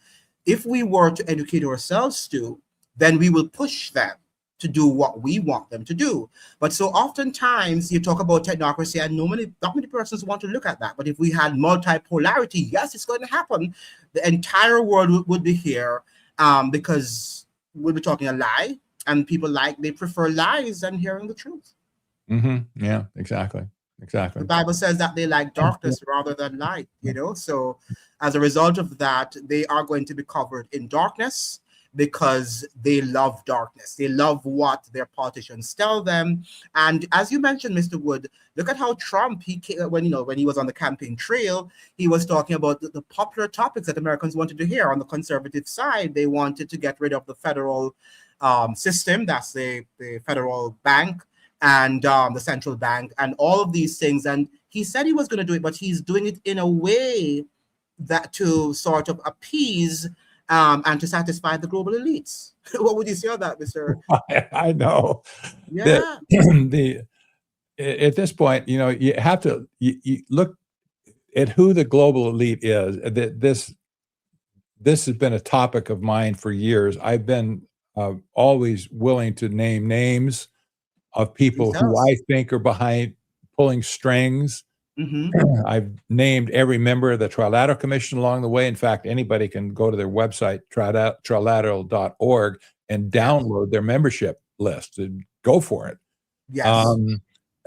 if we were to educate ourselves too, then we will push them to do what we want them to do. But so oftentimes you talk about technocracy and not many persons want to look at that. But if we had multipolarity, yes, it's going to happen. The entire world would be here because we'll be talking a lie, and people they prefer lies than hearing the truth. Mm-hmm. Yeah, exactly. The exactly. Bible says that they like darkness rather than light, So as a result of that, they are going to be covered in darkness because they love darkness. They love what their politicians tell them. And as you mentioned, Mr. Wood, look at how Trump, when he was on the campaign trail, he was talking about the popular topics that Americans wanted to hear. On the conservative side, they wanted to get rid of the federal system, that's the federal bank, and the central bank, and all of these things. And he said he was going to do it, but he's doing it in a way that to sort of appease and to satisfy the global elites. What would you say on that, Mr.? I know that Yeah. at this point, you have to you look at who the global elite is. This has been a topic of mine for years. I've been always willing to name names of people who I think are behind pulling strings. Mm-hmm. I've named every member of the Trilateral Commission along the way. In fact, anybody can go to their website, trilateral.org, and download their membership list and go for it. Yes.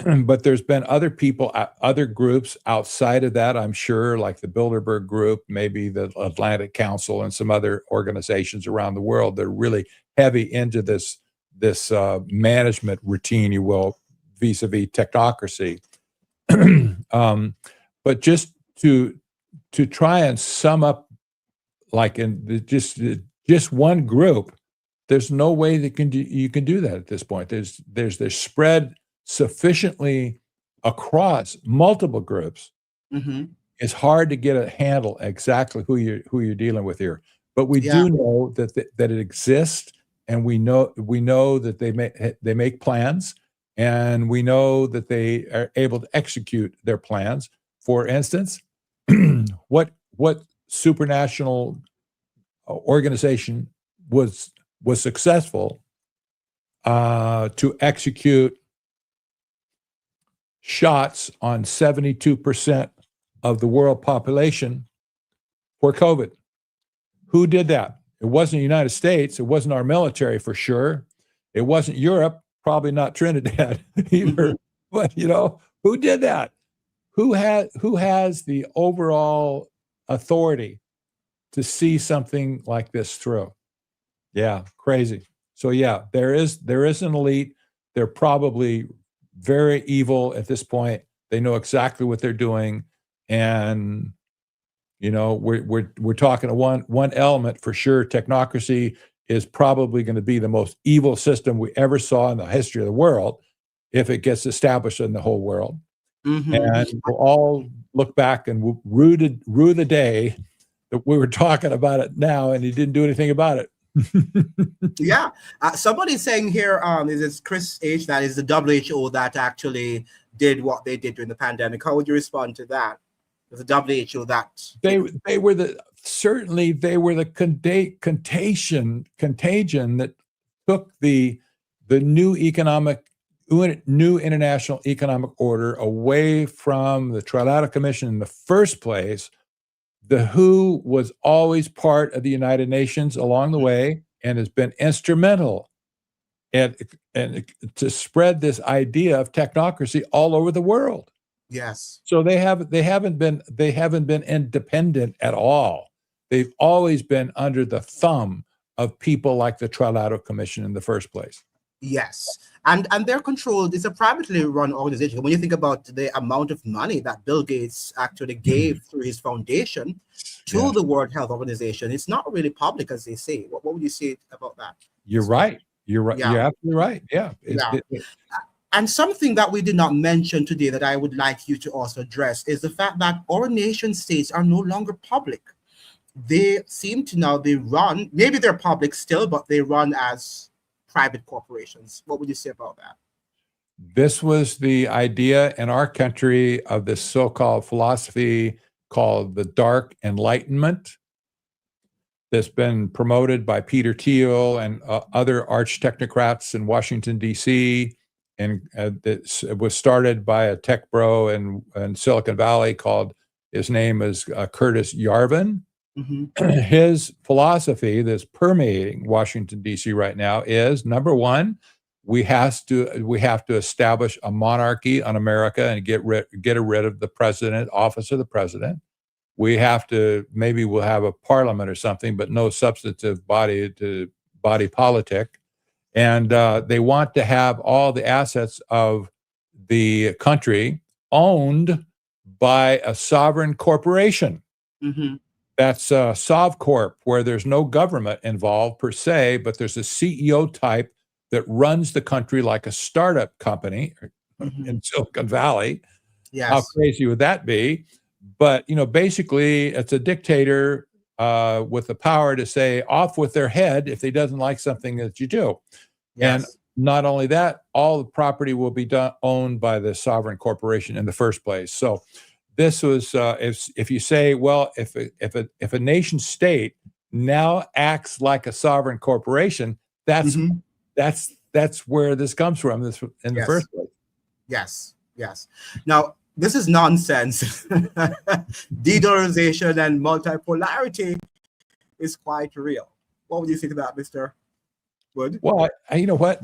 But there's been other people, other groups outside of that, I'm sure, like the Bilderberg Group, maybe the Atlantic Council, and some other organizations around the world that are really heavy into this management routine, you will, vis-a-vis technocracy. But just to try and sum up, like in just one group, there's no way that you can do that at this point. There's spread sufficiently across multiple groups. Mm-hmm. It's hard to get a handle exactly who you're dealing with here. But we do know that it exists, and we know that they make plans, and we know that they are able to execute their plans. For instance, what supranational organization was successful to execute shots on 72% of the world population for COVID? Who did that? It wasn't the United States. It wasn't our military for sure. It wasn't Europe, probably not Trinidad either. But who did that? Who has the overall authority to see something like this through? Yeah, crazy. So yeah, there is an elite. They're probably very evil at this point. They know exactly what they're doing, and we're talking one element for sure. Technocracy is probably going to be the most evil system we ever saw in the history of the world if it gets established in the whole world. Mm-hmm. And we'll all look back and we'll rue the day that we were talking about it now, and he didn't do anything about it. Yeah. Somebody's saying here, is it Chris H, that is the WHO that actually did what they did during the pandemic. How would you respond to that? The WHO that they were the contagion that took the new international economic order away from the Trilateral Commission in the first place. The WHO was always part of the United Nations along the way, and has been instrumental and to spread this idea of technocracy all over the world. Yes. So they haven't been independent at all. They've always been under the thumb of people like the Trilateral Commission in the first place. Yes. And they're controlled. It's a privately run organization. When you think about the amount of money that Bill Gates actually gave through his foundation to the World Health Organization, it's not really public, as they say. What would you say about that? You're right. You're right. Yeah. You're absolutely right. Yeah. And something that we did not mention today that I would like you to also address is the fact that our nation states are no longer public. They seem to now be run, maybe they're public still, but they run as private corporations. What would you say about that? This was the idea in our country of this so-called philosophy called the Dark Enlightenment, that's been promoted by Peter Thiel and other arch technocrats in Washington, D.C., and it was started by a tech bro in Silicon Valley his name is Curtis Yarvin. Mm-hmm. His philosophy that's permeating Washington, D.C. right now is, number one, we have to establish a monarchy on America and get rid of the president, office of the president. We have to, maybe we'll have a parliament or something, but no substantive body politic. And they want to have all the assets of the country owned by a sovereign corporation. Mm-hmm. That's SovCorp, where there's no government involved per se, but there's a CEO type that runs the country like a startup company in Silicon Valley. Yes. How crazy would that be? But, basically it's a dictator with the power to say off with their head if he doesn't like something that you do. Yes. And not only that, all the property will be owned by the sovereign corporation in the first place. So this was, if you say, well, if a nation state now acts like a sovereign corporation, that's where this comes from in the first place. Yes, yes. Now, this is nonsense. De-dollarization and multipolarity is quite real. What would you think of that, Mr. Wood? Well, you know what?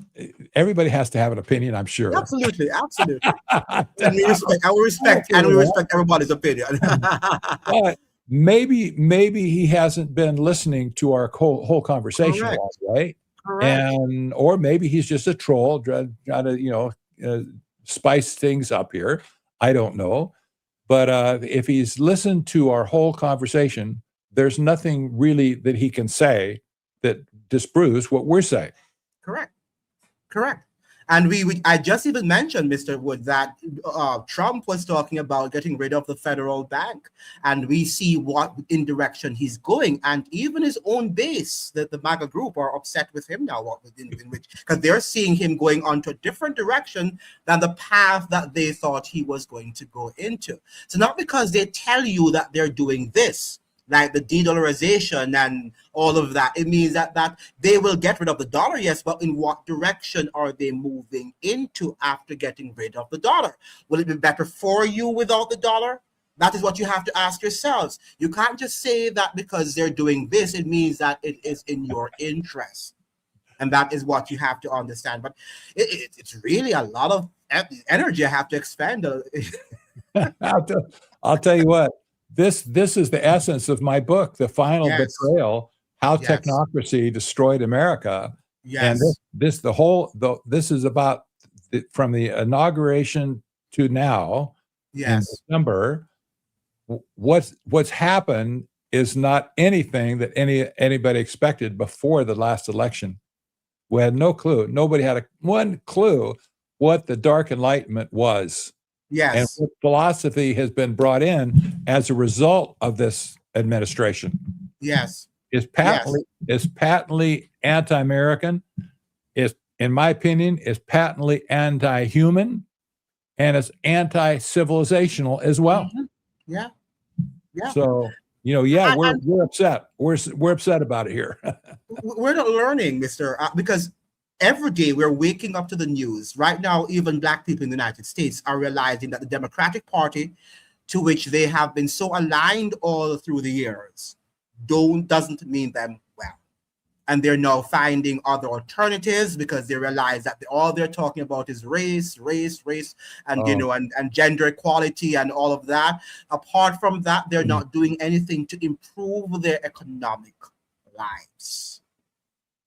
Everybody has to have an opinion, I'm sure. Absolutely, absolutely. And we respect everybody's opinion. But maybe he hasn't been listening to our whole conversation, right? Correct. Or maybe he's just a troll, trying to spice things up here. I don't know. But if he's listened to our whole conversation, there's nothing really that he can say that disproves what we're saying. Correct. And I just even mentioned, Mr. Wood, that Trump was talking about getting rid of the federal bank, and we see what in direction he's going, and even his own base, the MAGA group, are upset with him now, because they're seeing him going onto a different direction than the path that they thought he was going to go into. So not because they tell you that they're doing this, like the de-dollarization and all of that, it means that they will get rid of the dollar, yes, but in what direction are they moving into after getting rid of the dollar? Will it be better for you without the dollar? That is what you have to ask yourselves. You can't just say that because they're doing this, it means that it is in your interest. And that is what you have to understand. But it's really a lot of energy I have to expend. I'll tell you what. This is the essence of my book, The Final Betrayal: How Technocracy Destroyed America. Yes. And this is about from the inauguration to now in December. What's happened is not anything that anybody expected before the last election. We had no clue. Nobody had one clue what the Dark Enlightenment was. Yes. And what philosophy has been brought in as a result of this administration. Yes. Is patently anti-American, is, in my opinion, is patently anti-human, and is anti-civilizational as well. Yeah. So, we're upset. We're upset about it here. We're not learning, because every day we're waking up to the news. Right now, even Black people in the United States are realizing that the Democratic Party, to which they have been so aligned all through the years, doesn't mean them well. And they're now finding other alternatives because they realize that all they're talking about is race, and and gender equality and all of that. Apart from that, they're not doing anything to improve their economic lives.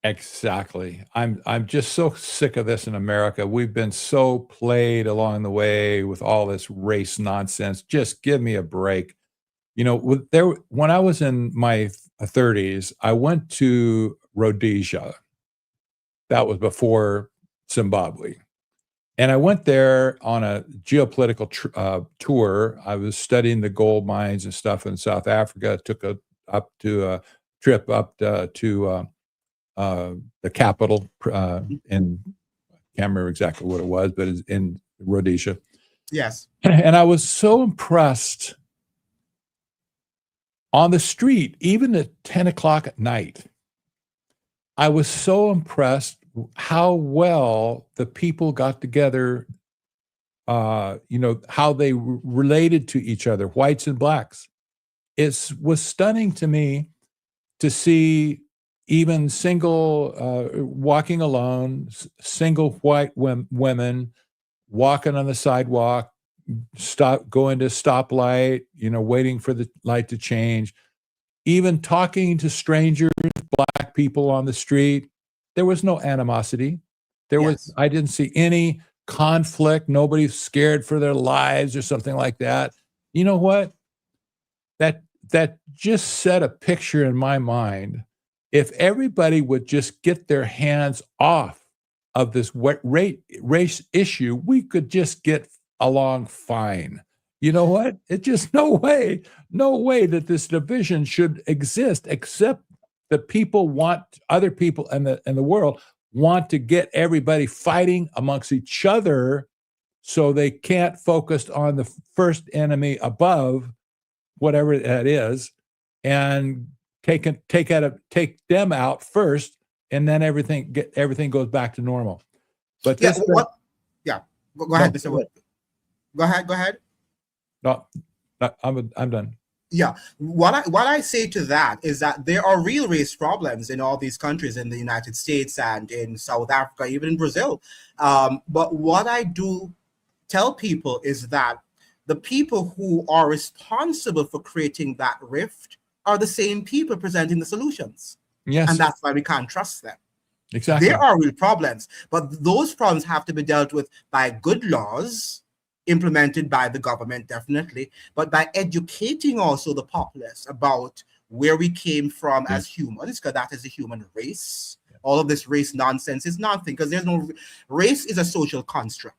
Exactly. I'm just so sick of this in America. We've been so played along the way with all this race nonsense. Just give me a break. When I was in my 30s, I went to Rhodesia. That was before Zimbabwe. And I went there on a geopolitical tour. I was studying the gold mines and stuff in South Africa. Took a trip up to the capital in, I can't remember exactly what it was, but it's in Rhodesia. Yes. And I was so impressed on the street, even at 10 o'clock at night. I was so impressed how well the people got together, how they related to each other, whites and blacks. It was stunning to me to see even single, walking alone, single white women walking on the sidewalk, going to stoplight, waiting for the light to change, even talking to strangers, black people on the street. There was no animosity. I didn't see any conflict. Nobody's scared for their lives or something like that. You know what? That just set a picture in my mind. If everybody would just get their hands off of this race issue, we could just get along fine. You know what? It's just no way that this division should exist, except the people want, other people in the world want to get everybody fighting amongst each other so they can't focus on the first enemy above, whatever that is, and take them out first, and then everything goes back to normal. But go ahead, Mr. Wood. Go ahead. No, I'm done. Yeah, what I say to that is that there are real race problems in all these countries, in the United States and in South Africa, even in Brazil. But what I do tell people is that the people who are responsible for creating that rift are the same people presenting the solutions. Yes. And that's why we can't trust them. Exactly. There are real problems, but those problems have to be dealt with by good laws, implemented by the government, definitely, but by educating also the populace about where we came from as humans, because that is a human race. All of this race nonsense is nothing, because there's no race is a social construct.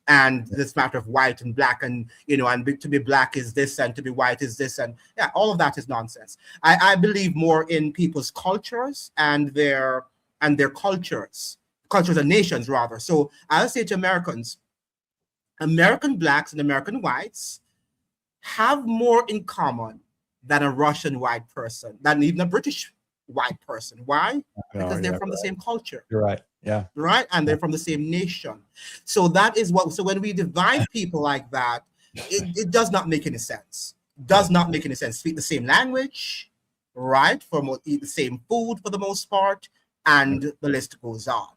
And this matter of white and black, and and to be black is this, and to be white is this, and all of that is nonsense. I believe more in people's cultures and their cultures and nations rather. So I'll say to Americans, American blacks and American whites have more in common than a Russian white person, than even a British white person. Why? Because they're from the same culture. You're right. Yeah. Right? And they're from the same nation. So that is so when we divide people like that, it does not make any sense. Does not make any sense. Speak the same language, right? Eat the same food for the most part, and the list goes on.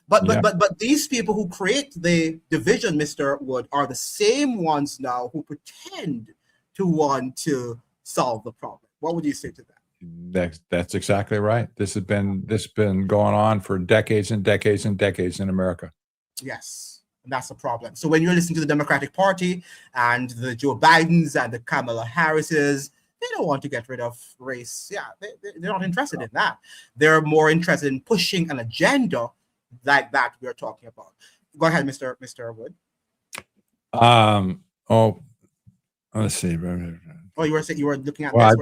But these people who create the division, Mr. Wood, are the same ones now who pretend to want to solve the problem. What would you say to that? That's exactly right. This has been going on for decades and decades and decades in America. Yes, and that's the problem. So when you're listening to the Democratic Party and the Joe Bidens and the Kamala Harrises, they don't want to get rid of race. Yeah, they're not interested in that. They're more interested in pushing an agenda like that we're talking about. Go ahead, Mr. Wood. Let's see. Oh, you were looking at I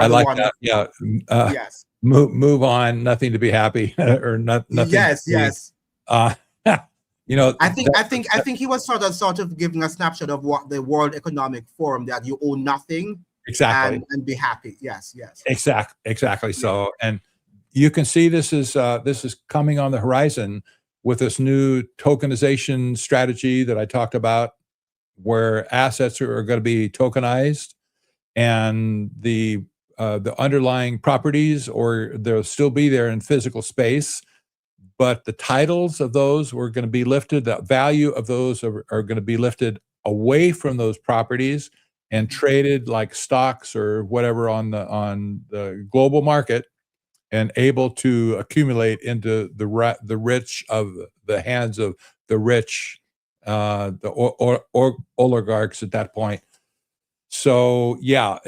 like that. Yeah. Yes. Move on. Nothing to be happy or nothing. Yes. I think he was sort of giving a snapshot of what the World Economic Forum, that you own nothing. Exactly. And be happy. Yes. Exactly. So, and you can see this is coming on the horizon with this new tokenization strategy that I talked about, where assets are going to be tokenized, and the underlying properties, or they'll still be there in physical space, but the titles of those were going to be lifted. The value of those are going to be lifted away from those properties and traded like stocks or whatever on the global market, and able to accumulate into the rich of the hands of the rich, the oligarchs at that point. So you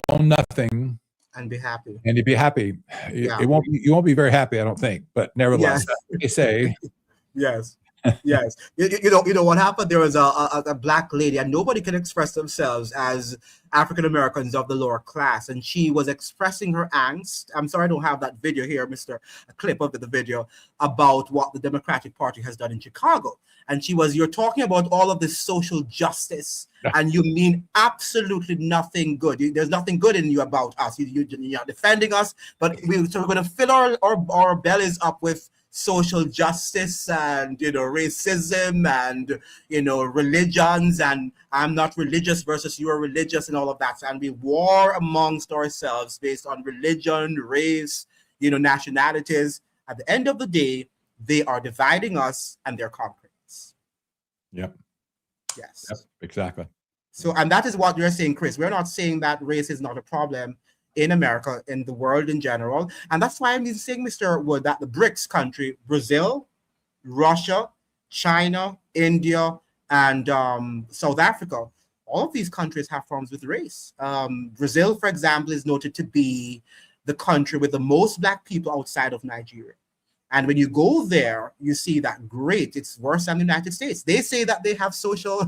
own nothing and be happy. And you'd be happy. Yeah. You won't be very happy, I don't think, but nevertheless, that's what they say. Yes. Yes. You know what happened? There was a black lady, and nobody can express themselves as African Americans of the lower class, and she was expressing her angst. I'm sorry I don't have that video here, a clip of the video, about what the Democratic Party has done in Chicago. And you're talking about all of this social justice, and you mean absolutely nothing good. There's nothing good in you about us. You're defending us, but we're going to fill our bellies up with social justice and, racism and, religions and I'm not religious versus you are religious and all of that. And we war amongst ourselves based on religion, race, nationalities. At the end of the day, they are dividing us and they're conquering us. Yep. Yes. Yep, exactly. So, and that is what you're saying, Chris. We're not saying that race is not a problem in America, in the world in general. And that's why I'm saying, Mr. Wood, that the BRICS country, Brazil, Russia, China, India, and South Africa, all of these countries have problems with race. Brazil, for example, is noted to be the country with the most Black people outside of Nigeria. And when you go there, you see that great, it's worse than the United States. They say that they have social,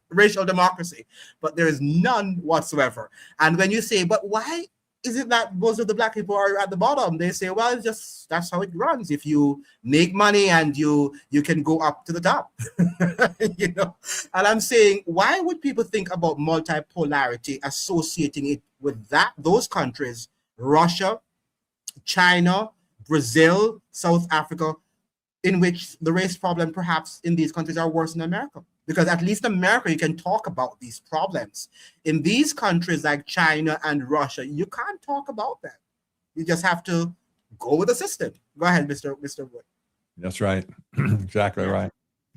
racial democracy, but there is none whatsoever. And when you say, but why is it that most of the Black people are at the bottom? They say, well, it's just, that's how it runs. If you make money and you can go up to the top, And I'm saying, why would people think about multipolarity, associating it with those countries, Russia, China, Brazil, South Africa, in which the race problem perhaps in these countries are worse than America? Because at least America, you can talk about these problems. In these countries like China and Russia, you can't talk about that. You just have to go with the system. Go ahead, Mr. Wood. That's right. Exactly right.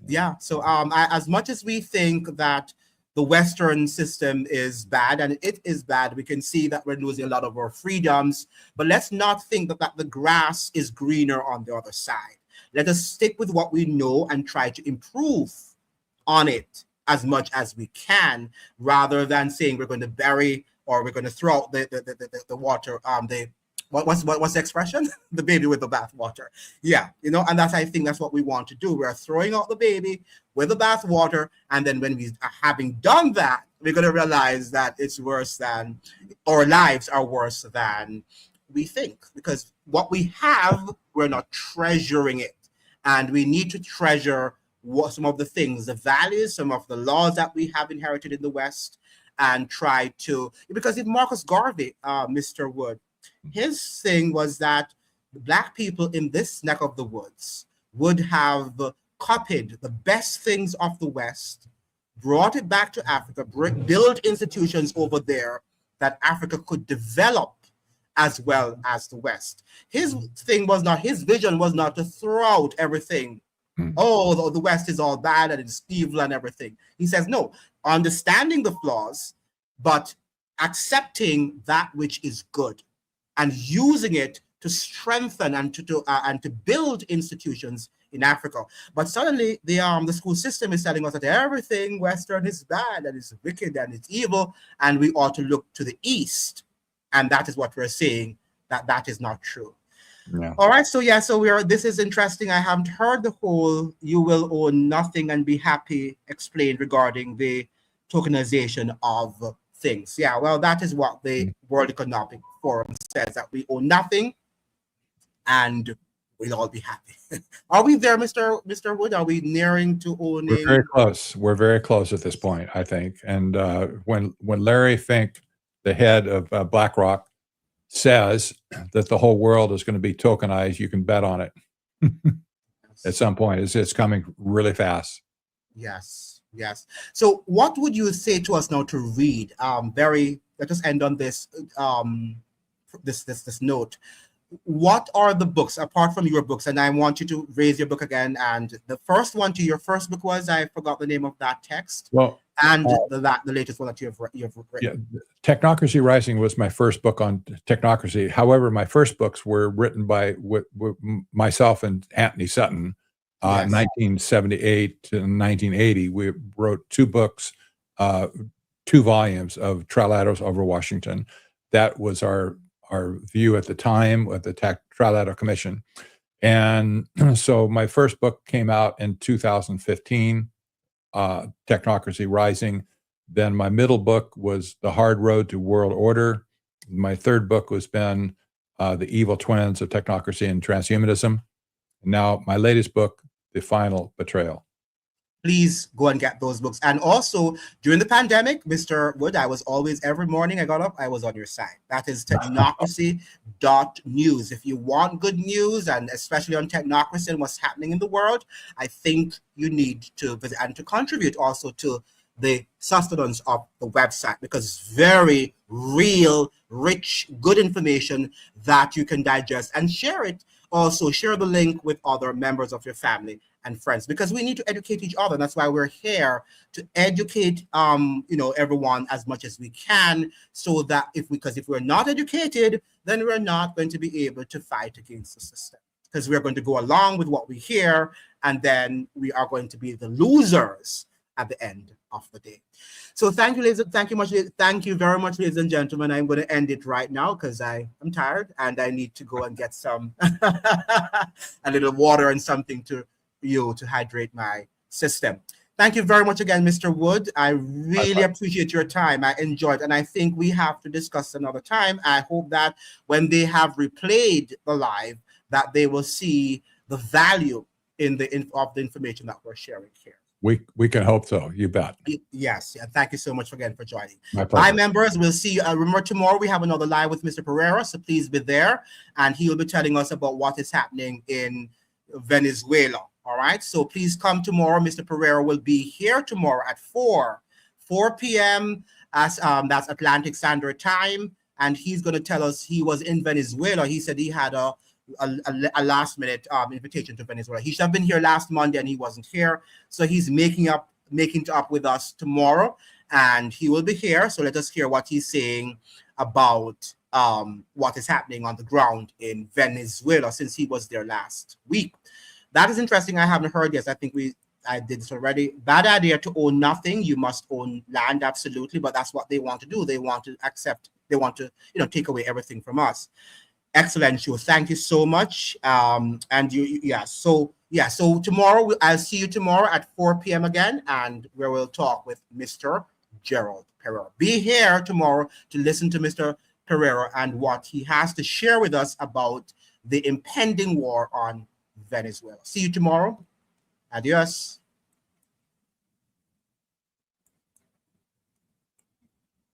Yeah. So as much as we think that the Western system is bad, and it is bad, we can see that we're losing a lot of our freedoms, but let's not think that the grass is greener on the other side. Let us stick with what we know and try to improve on it as much as we can, rather than saying we're going to bury or we're going to throw out the water, what's the expression? The baby with the bathwater. Yeah, and I think that's what we want to do. We're throwing out the baby with the bathwater, and then when we are having done that, we're going to realize that it's worse than, our lives are worse than we think, because what we have, we're not treasuring it, and we need to treasure some of the things, the values, some of the laws that we have inherited in the West, and try to, because if Marcus Garvey, Mr. Wood, his thing was that the Black people in this neck of the woods would have copied the best things of the West, brought it back to Africa, build institutions over there that Africa could develop as well as the West. His thing was not, his vision was not to throw out everything. Oh, the West is all bad and it's evil and everything. He says, no, understanding the flaws, but accepting that which is good and using it to strengthen and to build institutions in Africa. But suddenly the school system is telling us that everything Western is bad and it's wicked and it's evil, and we ought to look to the East. And that is what we're saying, that is not true. Yeah. All right, so this is interesting. I haven't heard the whole "you will own nothing and be happy" explained regarding the tokenization of things. Yeah, well, that is what the World Economic Forum says, that we own nothing and we'll all be happy. Are we there, Mr. Wood? Are we nearing to owning? We're very close. We're very close at this point, I think. And when Larry Fink, the head of BlackRock, says that the whole world is going to be tokenized, you can bet on it. At some point, it's coming really fast. Yes. So what would you say to us now to read? Let us end on this this note. What are the books, apart from your books? And I want you to raise your book again. And the first one to your first book was, I forgot the name of that text. Well, and the latest one that you have written. Yeah, Technocracy Rising was my first book on technocracy. However, my first books were written by myself and Anthony Sutton. 1978 to 1980, we wrote two books, 2 volumes of Trilaterals over Washington. That was our view at the time with the Trilateral Commission. And so my first book came out in 2015, Technocracy Rising. Then my middle book was The Hard Road to World Order. My third book was The Evil Twins of Technocracy and Transhumanism. And now my latest book, The Final Betrayal. please go and get those books. And also during the pandemic, Mr. Wood, I was always, every morning I got up, I was on your side. That is technocracy.news. If you want good news, and especially on technocracy and what's happening in the world, I think you need to visit and to contribute also to the sustenance of the website, because it's very real, rich, good information that you can digest and share it. Also, share the link with other members of your family and friends, because we need to educate each other. That's why we're here, to educate everyone as much as we can, so that if we're not educated, then we're not going to be able to fight against the system, because we're going to go along with what we hear, and then we are going to be the losers at the end of the day. So thank you, ladies. Thank you very much, ladies and gentlemen. I'm going to end it right now because I'm tired and I need to go and get some a little water and something to hydrate my system. Thank you very much again, Mr. Wood. I really appreciate your time. I enjoyed, and I think we have to discuss another time. I hope that when they have replayed the live, that they will see the value of the information that we're sharing here. We can hope so. You bet. Yes. Yeah. Thank you so much again for joining. My pleasure. Bye, members. We'll see you. Remember, tomorrow we have another live with Mr. Pereira, so please be there, and he will be telling us about what is happening in Venezuela. All right. So please come tomorrow. Mr. Pereira will be here tomorrow at 4 p.m. as that's Atlantic Standard Time, and he's going to tell us he was in Venezuela. He said he had a last minute invitation to Venezuela. He should have been here last Monday and he wasn't here. So he's making up with us tomorrow, and he will be here. So let us hear what he's saying about what is happening on the ground in Venezuela, since he was there last week. That is interesting. I haven't heard this. I think I did this already. Bad idea to own nothing. You must own land, absolutely. But that's what they want to do. They want to take away everything from us. Excellent show. Thank you so much. So tomorrow, I'll see you tomorrow at 4 p.m. again, and we will talk with Mr. Gerald Pereira. Be here tomorrow to listen to Mr. Pereira and what he has to share with us about the impending war on Venezuela. See you tomorrow. Adios.